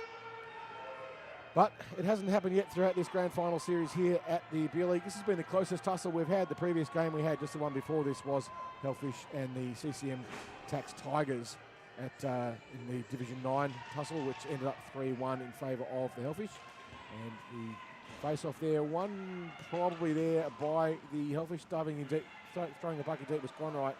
But it hasn't happened yet throughout this grand final series here at the Beer League. This has been the closest tussle we've had. The previous game we had, just the one before this, was Hellfish and the CCM Tax Tigers in the Division 9 tussle, which ended up 3-1 in favour of the Hellfish. And the face-off there, one probably there by the Hellfish, diving in deep, throwing the bucket deep was Conright,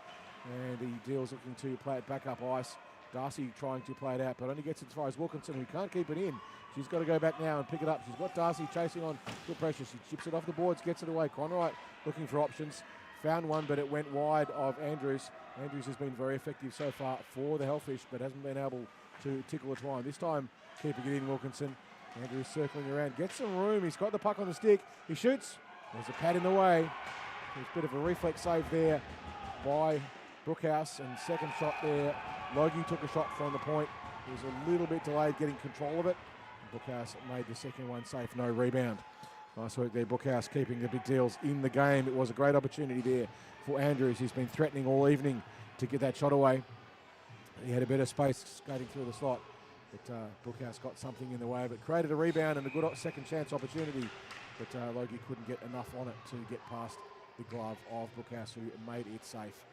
and the Deals looking to play it back up ice. Darcy trying to play it out, but only gets it as far as Wilkinson, who can't keep it in. She's got to go back now and pick it up. She's got Darcy chasing on, good pressure. She chips it off the boards, gets it away. Conright looking for options, found one, but it went wide of Andrews. Andrews has been very effective so far for the Hellfish, but hasn't been able to tickle a twine. This time, keeping it in, Wilkinson. Andrews circling around, gets some room. He's got the puck on the stick. He shoots. There's a pad in the way. There's a bit of a reflex save there by Brookhouse, and second shot there. Logie took a shot from the point. He was a little bit delayed getting control of it. Brookhouse made the second one safe, no rebound. Nice work there, Brookhouse, keeping the Big Deals in the game. It was a great opportunity there for Andrews. He's been threatening all evening to get that shot away. He had a bit of space skating through the slot, but Brookhouse got something in the way, but created a rebound and a good second chance opportunity. But Logie couldn't get enough on it to get past the glove of Brookhouse, who made it safe.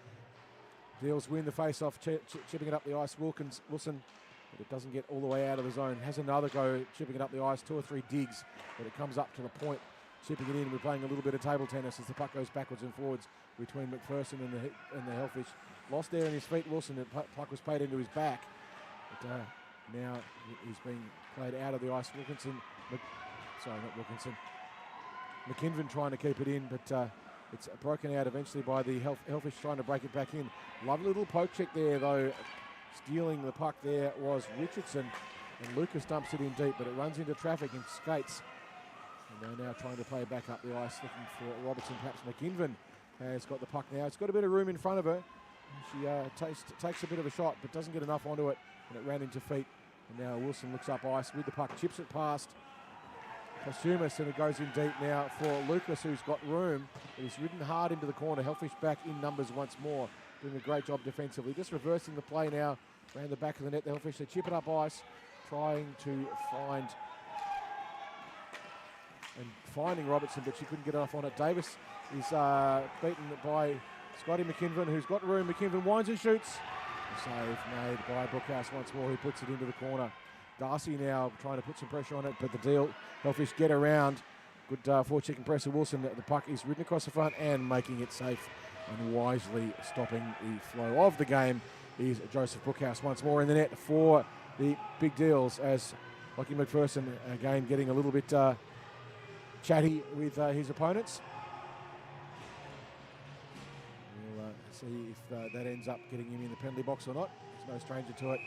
Deals win the face-off, chipping it up the ice. Wilson, but it doesn't get all the way out of the zone. Has another go, chipping it up the ice, 2 or 3 digs, but it comes up to the point, chipping it in. We're playing a little bit of table tennis as the puck goes backwards and forwards between McPherson and the Hellfish. Lost there in his feet, Wilson. The puck was played into his back. But now he's being played out of the ice. McKinven trying to keep it in, but it's broken out eventually by the Hellfish trying to break it back in. Lovely little poke check there, though. Stealing the puck there was Richardson, and Lucas dumps it in deep, but it runs into traffic and skates. And they're now trying to play back up the ice, looking for Robertson. Perhaps McKinven has got the puck now. It's got a bit of room in front of her. She takes a bit of a shot, but doesn't get enough onto it, and it ran into feet. And now Wilson looks up ice with the puck, chips it past Posthumus, and it goes in deep now for Lucas, who's got room. But he's ridden hard into the corner. Hellfish back in numbers once more, doing a great job defensively. Just reversing the play now around the back of the net. The Hellfish, they chip it up ice, trying to find and finding Robertson, but she couldn't get enough on it. Davis is beaten by Scotty McKinven, who's got room. McKinven winds and shoots. A save made by Brookhouse once more, who puts it into the corner. Darcy now trying to put some pressure on it, but the Hellfish get around. Good forecheck and pressure. Wilson, the puck is ridden across the front and making it safe, and wisely stopping the flow of the game is Joseph Brookhouse once more in the net for the Big Deals, as Lockie McPherson again getting a little bit chatty with his opponents. We'll see if that ends up getting him in the penalty box or not. He's no stranger to it.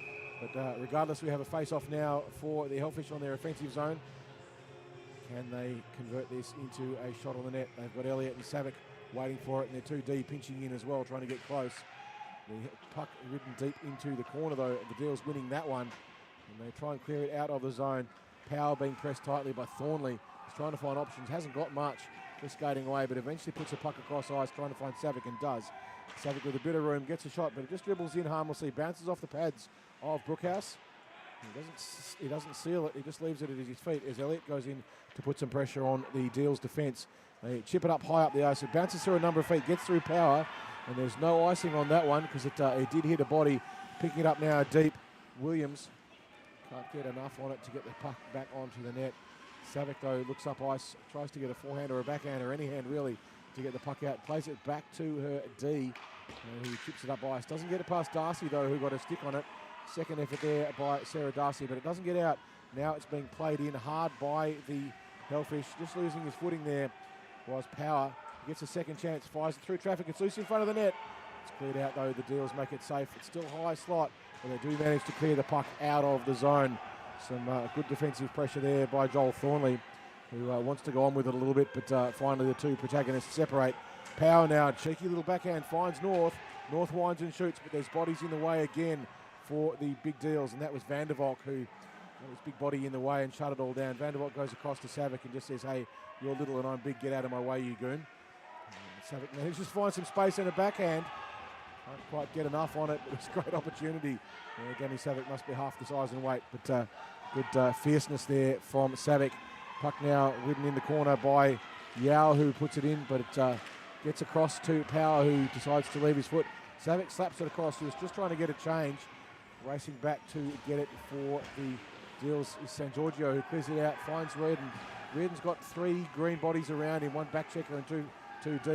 But regardless, we have a face-off now for the Hellfish on their offensive zone. Can they convert this into a shot on the net? They've got Elliott and Savick waiting for it, and they're 2D pinching in as well, trying to get close. The puck ridden deep into the corner, though. The Deals winning that one, and they try and clear it out of the zone. Power being pressed tightly by Thornley. He's trying to find options, hasn't got much, just skating away, but eventually puts a puck across ice, trying to find Savick, and does. Savick with a bit of room, gets a shot, but it just dribbles in harmlessly, bounces off the pads of Brookhouse. He doesn't seal it, he just leaves it at his feet as Elliott goes in to put some pressure on the Deals defence. They chip it up high up the ice, it bounces through a number of feet, gets through Power, and there's no icing on that one because it did hit a body. Picking it up now deep, Williams can't get enough on it to get the puck back onto the net. Savick, though, looks up ice, tries to get a forehand or a backhand or any hand really to get the puck out, plays it back to her D, who chips it up ice. Doesn't get it past Darcy, though, who got a stick on it. Second effort there by Sarah Darcy, but it doesn't get out. Now it's being played in hard by the Hellfish. Just losing his footing there was Power. Gets a second chance, fires it through traffic. It's loose in front of the net. It's cleared out, though. The Deals make it safe. It's still high slot, but they do manage to clear the puck out of the zone. Some good defensive pressure there by Joel Thornley, who wants to go on with it a little bit, but finally the two protagonists separate. Power now, cheeky little backhand, finds North. North winds and shoots, but there's bodies in the way again for the Big Deals, and that was Vandervalk who got his big body in the way and shut it all down. Vandervalk goes across to Savick and just says, "Hey, you're little and I'm big, get out of my way, you goon." And Savick manages to find some space and a backhand. Can't quite get enough on it, but it's a great opportunity. Danny Savick must be half the size and weight, but good fierceness there from Savick. Puck now ridden in the corner by Yao, who puts it in, but it gets across to Power, who decides to leave his foot. Savick slaps it across. He was just trying to get a change. Racing back to get it for the Deals is San Giorgio, who clears it out, finds Reardon. Reardon's got three green bodies around him, one back checker and two D.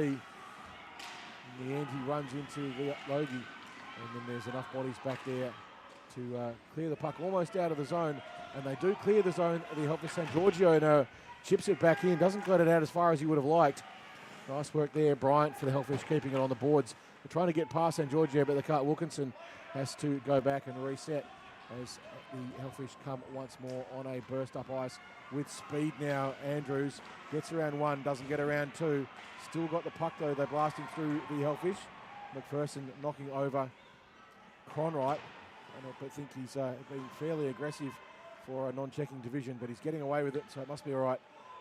In the end, he runs into Logie, and then there's enough bodies back there to clear the puck almost out of the zone, and they do clear the zone. The help of San Giorgio now chips it back in, doesn't let it out as far as he would have liked. Nice work there, Bryant, for the Hellfish, keeping it on the boards. They're trying to get past San Giorgio, but they can't. Wilkinson has to go back and reset as the Hellfish come once more on a burst up ice with speed now. Andrews gets around one, doesn't get around two. Still got the puck though, they're blasting through the Hellfish. McPherson knocking over Cronwright. I don't think he's been fairly aggressive for a non-checking division, but he's getting away with it, so it must be all right.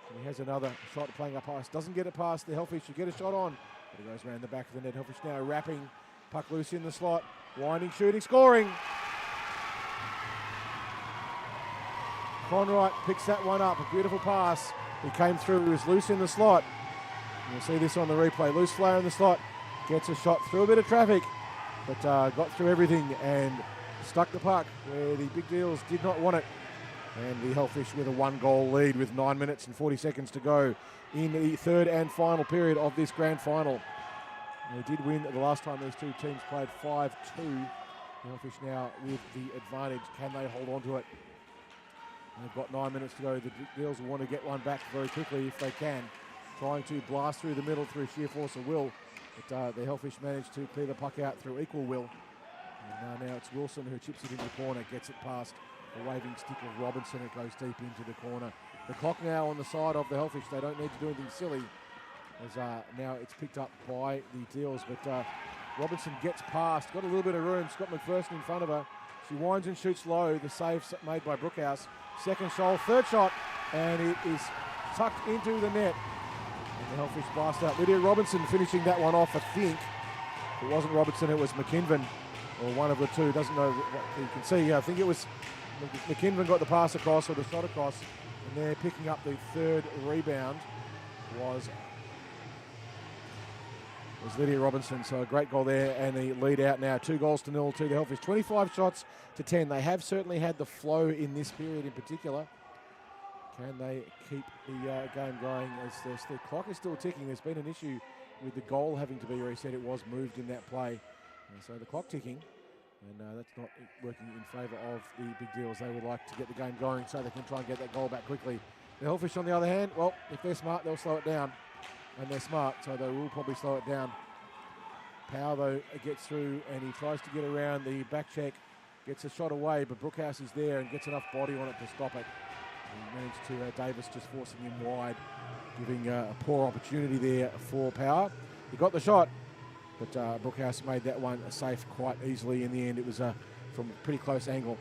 And he has another shot playing up ice. Doesn't get it past the Hellfish. Should get a shot on, but he goes around the back of the net. Hellfish now wrapping, puck loose in the slot. Winding, shooting, scoring. Cronwright picks that one up. A beautiful pass. He came through. He was loose in the slot. You'll see this on the replay. Loose flare in the slot. Gets a shot through a bit of traffic, but got through everything and stuck the puck where the Big Deals did not want it. And the Hellfish with a 1-goal lead with 9 minutes and 40 seconds to go in the third and final period of this grand final. They did win the last time these two teams played 5-2. The Hellfish now with the advantage. Can they hold on to it? They've got 9 minutes to go. The Deals will want to get one back very quickly if they can. Trying to blast through the middle through sheer force of will. But the Hellfish managed to clear the puck out through equal will. And now it's Wilson who chips it into the corner, gets it past the waving stick of Robinson. It goes deep into the corner. The clock now on the side of the Hellfish. They don't need to do anything silly, as now it's picked up by the Deals. But Robinson gets past, got a little bit of room. Scott McPherson in front of her. She winds and shoots low. The save made by Brookhouse. Second shot, third shot, and it is tucked into the net. And the Hellfish blast out. Lydia Robinson finishing that one off, I think. If it wasn't Robinson, it was McKinven, or one of the two. Doesn't know what you can see. I think it was McKinven got the pass across or the shot across. And there picking up the third rebound was Lydia Robinson. So a great goal there, and the lead out now. 2-0 to the Hellfish. 25 shots to 10. They have certainly had the flow in this period in particular. Can they keep the game going as the clock is still ticking? There's been an issue with the goal having to be reset. It was moved in that play. And so the clock ticking, and that's not working in favour of the Big Deals. They would like to get the game going so they can try and get that goal back quickly. The Hellfish, on the other hand, well, if they're smart, they'll slow it down. And they're smart, so they will probably slow it down. Power, though, gets through, and he tries to get around the back check. Gets a shot away, but Brookhouse is there and gets enough body on it to stop it. He managed to, Davis just forcing him wide, giving a poor opportunity there for Power. He got the shot, but Brookhouse made that one safe quite easily in the end. It was from a pretty close angle.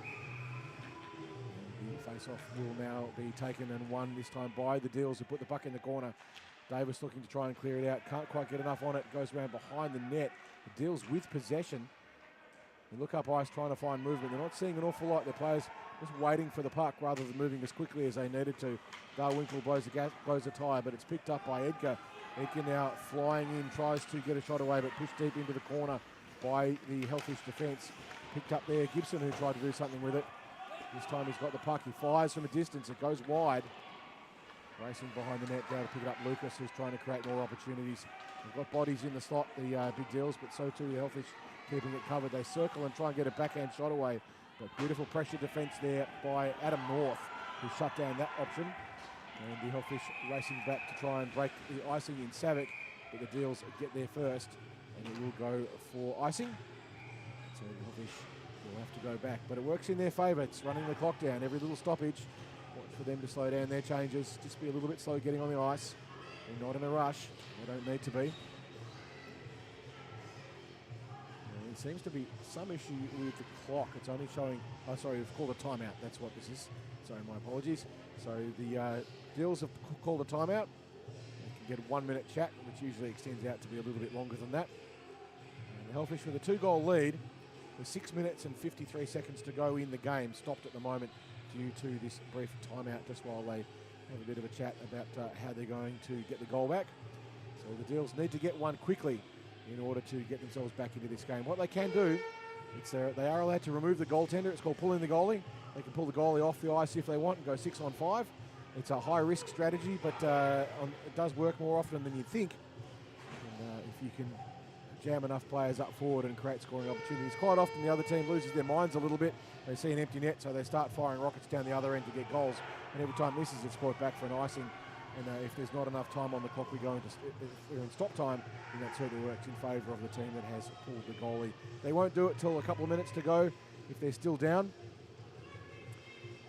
And the face-off will now be taken and won this time by the Deals, who put the puck in the corner. Davis looking to try and clear it out. Can't quite get enough on it. Goes around behind the net. The Deals with possession. They look up ice trying to find movement. They're not seeing an awful lot. Their players just waiting for the puck rather than moving as quickly as they needed to. Darwinkle blows the tyre, but it's picked up by Edgar. Edgar now flying in, tries to get a shot away, but pushed deep into the corner by the Hellfish defence. Picked up there Gibson, who tried to do something with it. This time he's got the puck. He fires from a distance. It goes wide. Racing behind the net, down to pick it up Lucas, who's trying to create more opportunities. They've got bodies in the slot, the Big Deals, but so too the Hellfish keeping it covered. They circle and try and get a backhand shot away. But beautiful pressure defence there by Adam North, who shut down that option. And the Hellfish racing back to try and break the icing in Savick, but the Deals get there first, and it will go for icing. So the Hellfish will have to go back, but it works in their favour. It's running the clock down. Every little stoppage, watch for them to slow down their changes. Just be a little bit slow getting on the ice. They're not in a rush. They don't need to be. There seems to be some issue with the clock. It's only showing, oh sorry, we've called a timeout. That's what this is. Sorry, my apologies. So the Deals have called a timeout. They can get a 1 minute chat, which usually extends out to be a little bit longer than that. And the Hellfish with a 2-goal lead with 6 minutes and 53 seconds to go in the game. Stopped at the moment due to this brief timeout just while they have a bit of a chat about how they're going to get the goal back. So the Deals need to get one quickly in order to get themselves back into this game. What they can do, they are allowed to remove the goaltender. It's called pulling the goalie. They can pull the goalie off the ice if they want and go 6-on-5. It's a high-risk strategy, but it does work more often than you'd think. And, if you can jam enough players up forward and create scoring opportunities. Quite often the other team loses their minds a little bit. They see an empty net, so they start firing rockets down the other end to get goals. And every time misses, it's brought back for an icing. And if there's not enough time on the clock, we go into if we're in stop time, then that certainly works in favour of the team that has pulled the goalie. They won't do it till a couple of minutes to go if they're still down.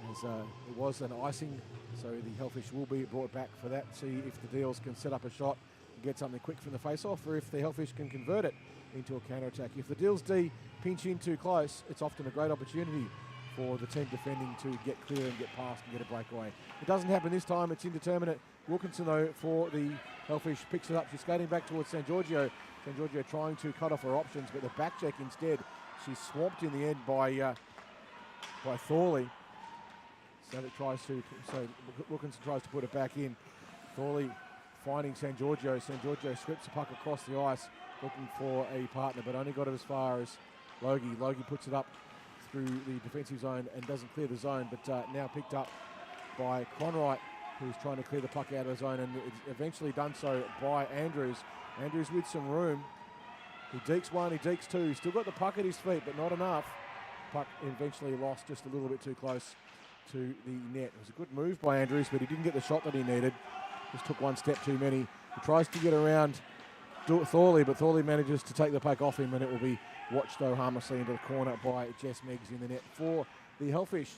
As it was an icing, so the Hellfish will be brought back for that. See if the Deals can set up a shot and get something quick from the face-off, or if the Hellfish can convert it into a counter-attack. If the Deals D pinch in too close, it's often a great opportunity for the team defending to get clear and get past and get a breakaway. It doesn't happen this time. It's indeterminate. Wilkinson, though, for the Hellfish, picks it up. She's skating back towards San Giorgio. San Giorgio trying to cut off her options, but the back check instead. She's swamped in the end by Thorley. So Wilkinson tries to put it back in. Thorley finding San Giorgio. San Giorgio sweeps the puck across the ice, looking for a partner, but only got it as far as Logie. Logie puts it up through the defensive zone and doesn't clear the zone, but now picked up by Conright, who's trying to clear the puck out of the zone, and it's eventually done so by Andrews. Andrews with some room. He dekes one, he dekes two. He's still got the puck at his feet, but not enough. Puck eventually lost just a little bit too close to the net. It was a good move by Andrews, but he didn't get the shot that he needed. Just took one step too many. He tries to get around Thorley, but Thorley manages to take the puck off him, and it will be watched though harmlessly into the corner by Jess Meggs in the net for the Hellfish.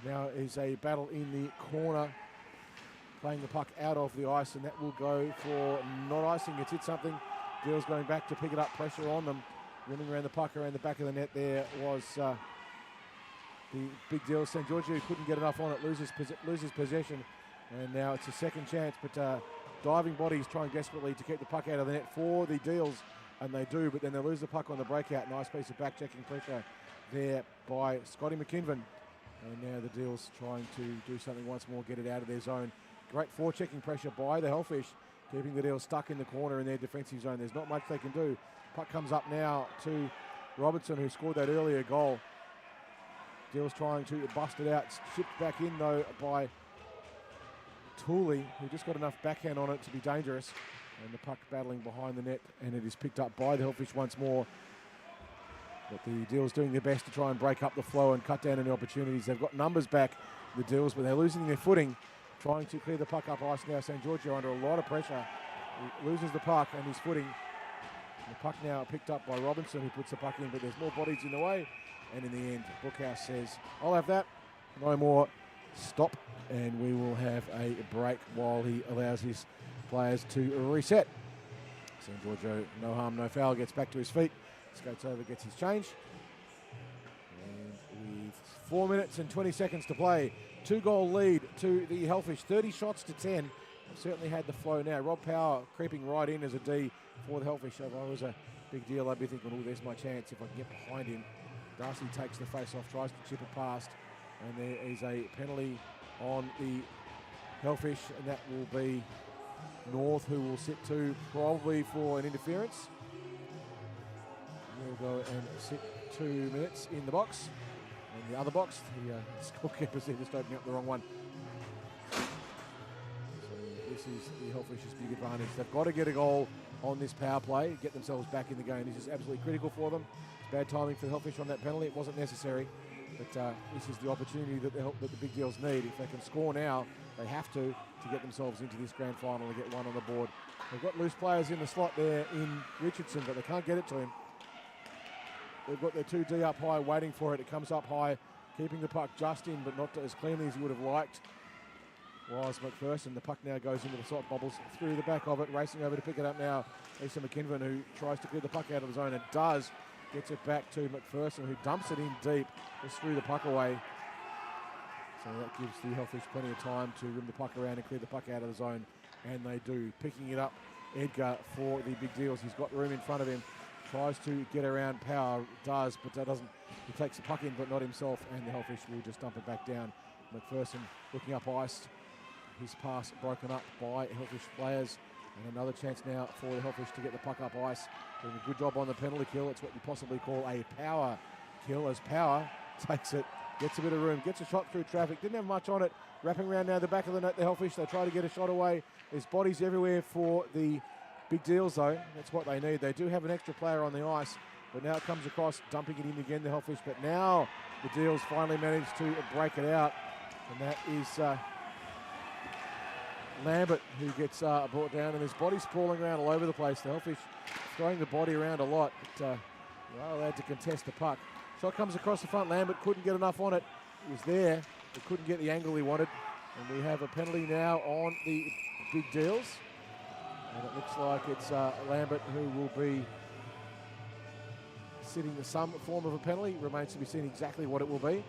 Now is a battle in the corner, playing the puck out of the ice, and that will go for not icing. It's hit something. Deals going back to pick it up, pressure on them. Running around the puck around the back of the net there was the Big Deal. San Giorgio couldn't get enough on it, loses possession, and now it's a second chance, but diving bodies trying desperately to keep the puck out of the net for the Deals, and they do, but then they lose the puck on the breakout. Nice piece of back-checking pressure there by Scotty McKinven. And now the Deals trying to do something once more, get it out of their zone. Great forechecking pressure by the Hellfish, keeping the Deals stuck in the corner in their defensive zone. There's not much they can do. Puck comes up now to Robertson, who scored that earlier goal. Deals trying to bust it out. Shipped back in, though, by Tooley, who just got enough backhand on it to be dangerous. And the puck battling behind the net, and it is picked up by the Hellfish once more. But the Deals doing their best to try and break up the flow and cut down any opportunities. They've got numbers back, the Deals, but they're losing their footing, trying to clear the puck up ice now. St. Giorgio under a lot of pressure. He loses the puck and his footing. The puck now picked up by Robinson, who puts the puck in, but there's more bodies in the way. And in the end, Bookhouse says, I'll have that. No more. Stop. And we will have a break while he allows his players to reset. St. Giorgio, no harm, no foul, gets back to his feet. Skates over, gets his change. And with 4 minutes and 20 seconds to play, 2-goal lead to the Hellfish, 30 shots to 10. They've certainly had the flow now. Rob Power creeping right in as a D for the Hellfish. If I was a big deal, I'd be thinking, oh, there's my chance if I can get behind him. Darcy takes the face off, tries to chip it past, and there is a penalty on the Hellfish, and that will be North, who will sit to probably for an interference. We'll go and sit 2 minutes in the box. And the other box, the scorekeepers, they're just opening up the wrong one. So this is the Hellfish's big advantage. They've got to get a goal on this power play, get themselves back in the game. This is absolutely critical for them. It's bad timing for the Hellfish on that penalty. It wasn't necessary, but this is the opportunity that the big Deals need. If they can score now, they have to get themselves into this grand final and get one on the board. They've got loose players in the slot there in Richardson, but they can't get it to him. They've got their 2D up high, waiting for it. It comes up high, keeping the puck just in, but not as cleanly as he would have liked. Was McPherson. The puck now goes into the slot, bobbles through the back of it, racing over to pick it up now. Lisa McKinven, who tries to clear the puck out of the zone, and does. Gets it back to McPherson, who dumps it in deep, just threw the puck away. So that gives the Hellfish plenty of time to rim the puck around and clear the puck out of the zone, and they do. Picking it up, Edgar for the big Deals. He's got room in front of him. Tries to get around Power, does, but that doesn't. He takes the puck in, but not himself, and the Hellfish will just dump it back down. McPherson looking up ice. His pass broken up by Hellfish players, and another chance now for the Hellfish to get the puck up ice. Doing a good job on the penalty kill. It's what you possibly call a power kill, as Power takes it, gets a bit of room, gets a shot through traffic. Didn't have much on it. Wrapping around now the back of the net, the Hellfish. They try to get a shot away. There's bodies everywhere for the big Deals, though. That's what they need. They do have an extra player on the ice, but now it comes across, dumping it in again, the Hellfish. But now the Deals finally manage to break it out, and that is Lambert, who gets brought down, and there's bodies sprawling around all over the place. The Hellfish throwing the body around a lot, but they are allowed to contest the puck. Shot comes across the front. Lambert couldn't get enough on it. It was there, but couldn't get the angle he wanted. And we have a penalty now on the big Deals. And it looks like it's Lambert who will be sitting some form of a penalty. Remains to be seen exactly what it will be.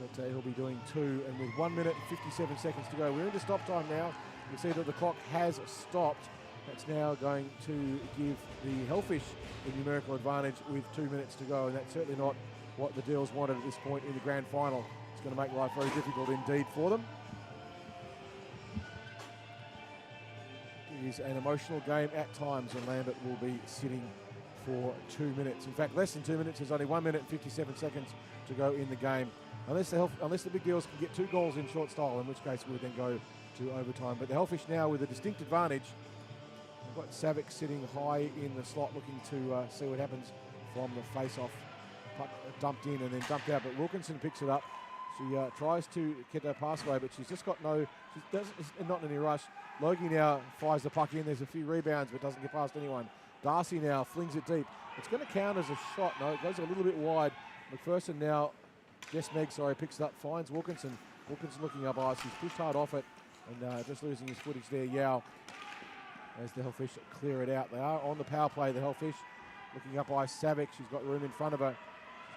But he'll be doing 2. And with 1 minute and 57 seconds to go, we're into stop time now. You see that the clock has stopped. That's now going to give the Hellfish the numerical advantage with 2 minutes to go. And that's certainly not what the Deals wanted at this point in the grand final. It's going to make life very difficult indeed for them. It is an emotional game at times, and Lambert will be sitting for 2 minutes. In fact, less than 2 minutes. There's only 1 minute and 57 seconds to go in the game. Unless the big Deals can get 2 goals in short style, in which case we'll then go to overtime. But the Hellfish now with a distinct advantage. We've got Savic sitting high in the slot, looking to see what happens from the face-off. Puck dumped in and then dumped out, but Wilkinson picks it up. She tries to get her pass away, but she's just got not in any rush. Logie now fires the puck in. There's a few rebounds, but doesn't get past anyone. Darcy now flings it deep. It's going to count as a shot. No, it goes a little bit wide. McPherson now, picks it up, finds Wilkinson. Wilkinson looking up ice. He's pushed hard off it and just losing his footage there. Yao, as the Hellfish clear it out. They are on the power play, the Hellfish. Looking up ice, Savic. She's got room in front of her.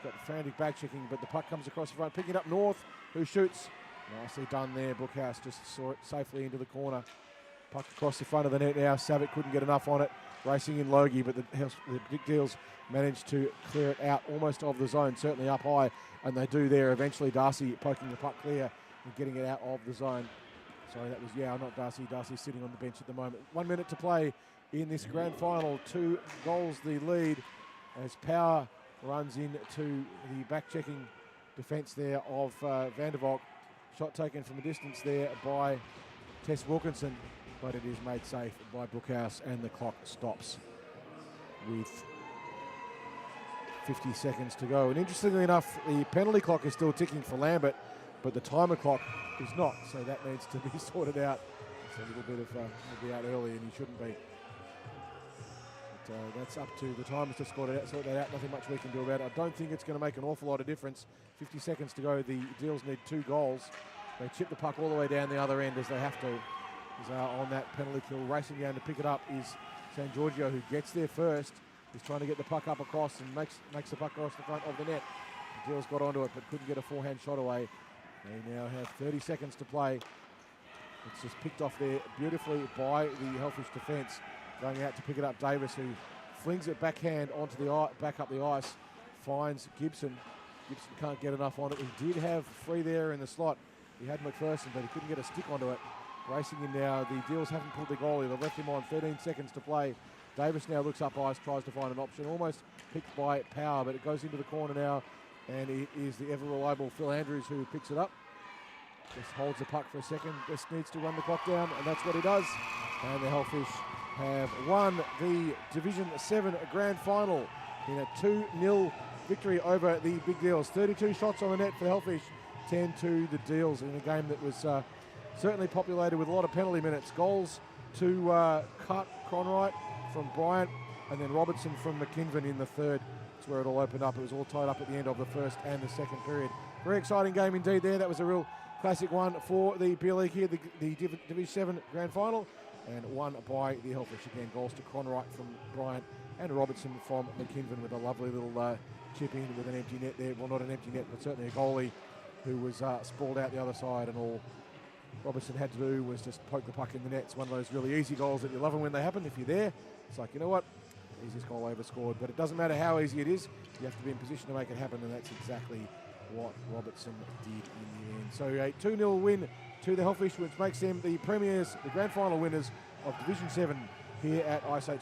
She's got frantic back checking, but the puck comes across the front. Picking it up North, who shoots. Nicely done there. Bookhouse just saw it safely into the corner. Puck across the front of the net now. Savic couldn't get enough on it. Racing in Logie, but the Big Deals managed to clear it out almost of the zone, certainly up high, and they do there. Eventually Darcy poking the puck clear and getting it out of the zone. Sorry, that was Yao, not Darcy. Darcy's sitting on the bench at the moment. 1 minute to play in this grand final. 2 goals the lead as Power runs into the back-checking defence there of Van der Valk. Shot taken from a distance there by Tess Wilkinson, but it is made safe by Brookhouse, and the clock stops with 50 seconds to go. And interestingly enough, the penalty clock is still ticking for Lambert, but the timer clock is not, so that needs to be sorted out. It's a little bit of, he'll be out early and he shouldn't be. But that's up to the timers to sort that out. Nothing much we can do about it. I don't think it's going to make an awful lot of difference. 50 seconds to go. The Deals need 2 goals. They chip the puck all the way down the other end as they have to. On that penalty kill, racing down to pick it up is San Giorgio, who gets there first. He's trying to get the puck up across and makes the puck across the front of the net. The Deals got onto it but couldn't get a forehand shot away. They now have 30 seconds to play. It's just picked off there beautifully by the Hellfish defence. Going out to pick it up, Davis, who flings it backhand onto the back up the ice, finds Gibson. Gibson can't get enough on it. He did have free there in the slot. He had McPherson, but he couldn't get a stick onto it. Racing in now, the Deals haven't pulled the goalie. They've left him on 13 seconds to play. Davis now looks up ice, tries to find an option, almost picked by Power, but it goes into the corner now, and it is the ever-reliable Phil Andrews who picks it up. Just holds the puck for a second, just needs to run the clock down, and that's what he does. And the Hellfish have won the Division 7 Grand Final in a 2-0 victory over the Big Deals. 32 shots on the net for the Hellfish, 10 to the Deals in a game that was certainly populated with a lot of penalty minutes. Goals to cut Cronwright from Bryant, and then Robertson from McKinven in the third. That's where it all opened up. It was all tied up at the end of the first and the second period. Very exciting game indeed there. That was a real classic one for the Beer League here, the Division 7 Grand Final, and won by the Hellfish. Again, goals to Cronwright from Bryant and Robertson from McKinven with a lovely little chip in with an empty net there. Well, not an empty net, but certainly a goalie who was sprawled out the other side, and all Robertson had to do was just poke the puck in the net. It's one of those really easy goals that you love them when they happen. If you're there, it's like, you know what, easiest goal ever scored. But it doesn't matter how easy it is, you have to be in position to make it happen, and that's exactly what Robertson did in the end. So a 2-0 win to the Hellfish, which makes them the premiers, the grand final winners of Division 7 here at IceHQ.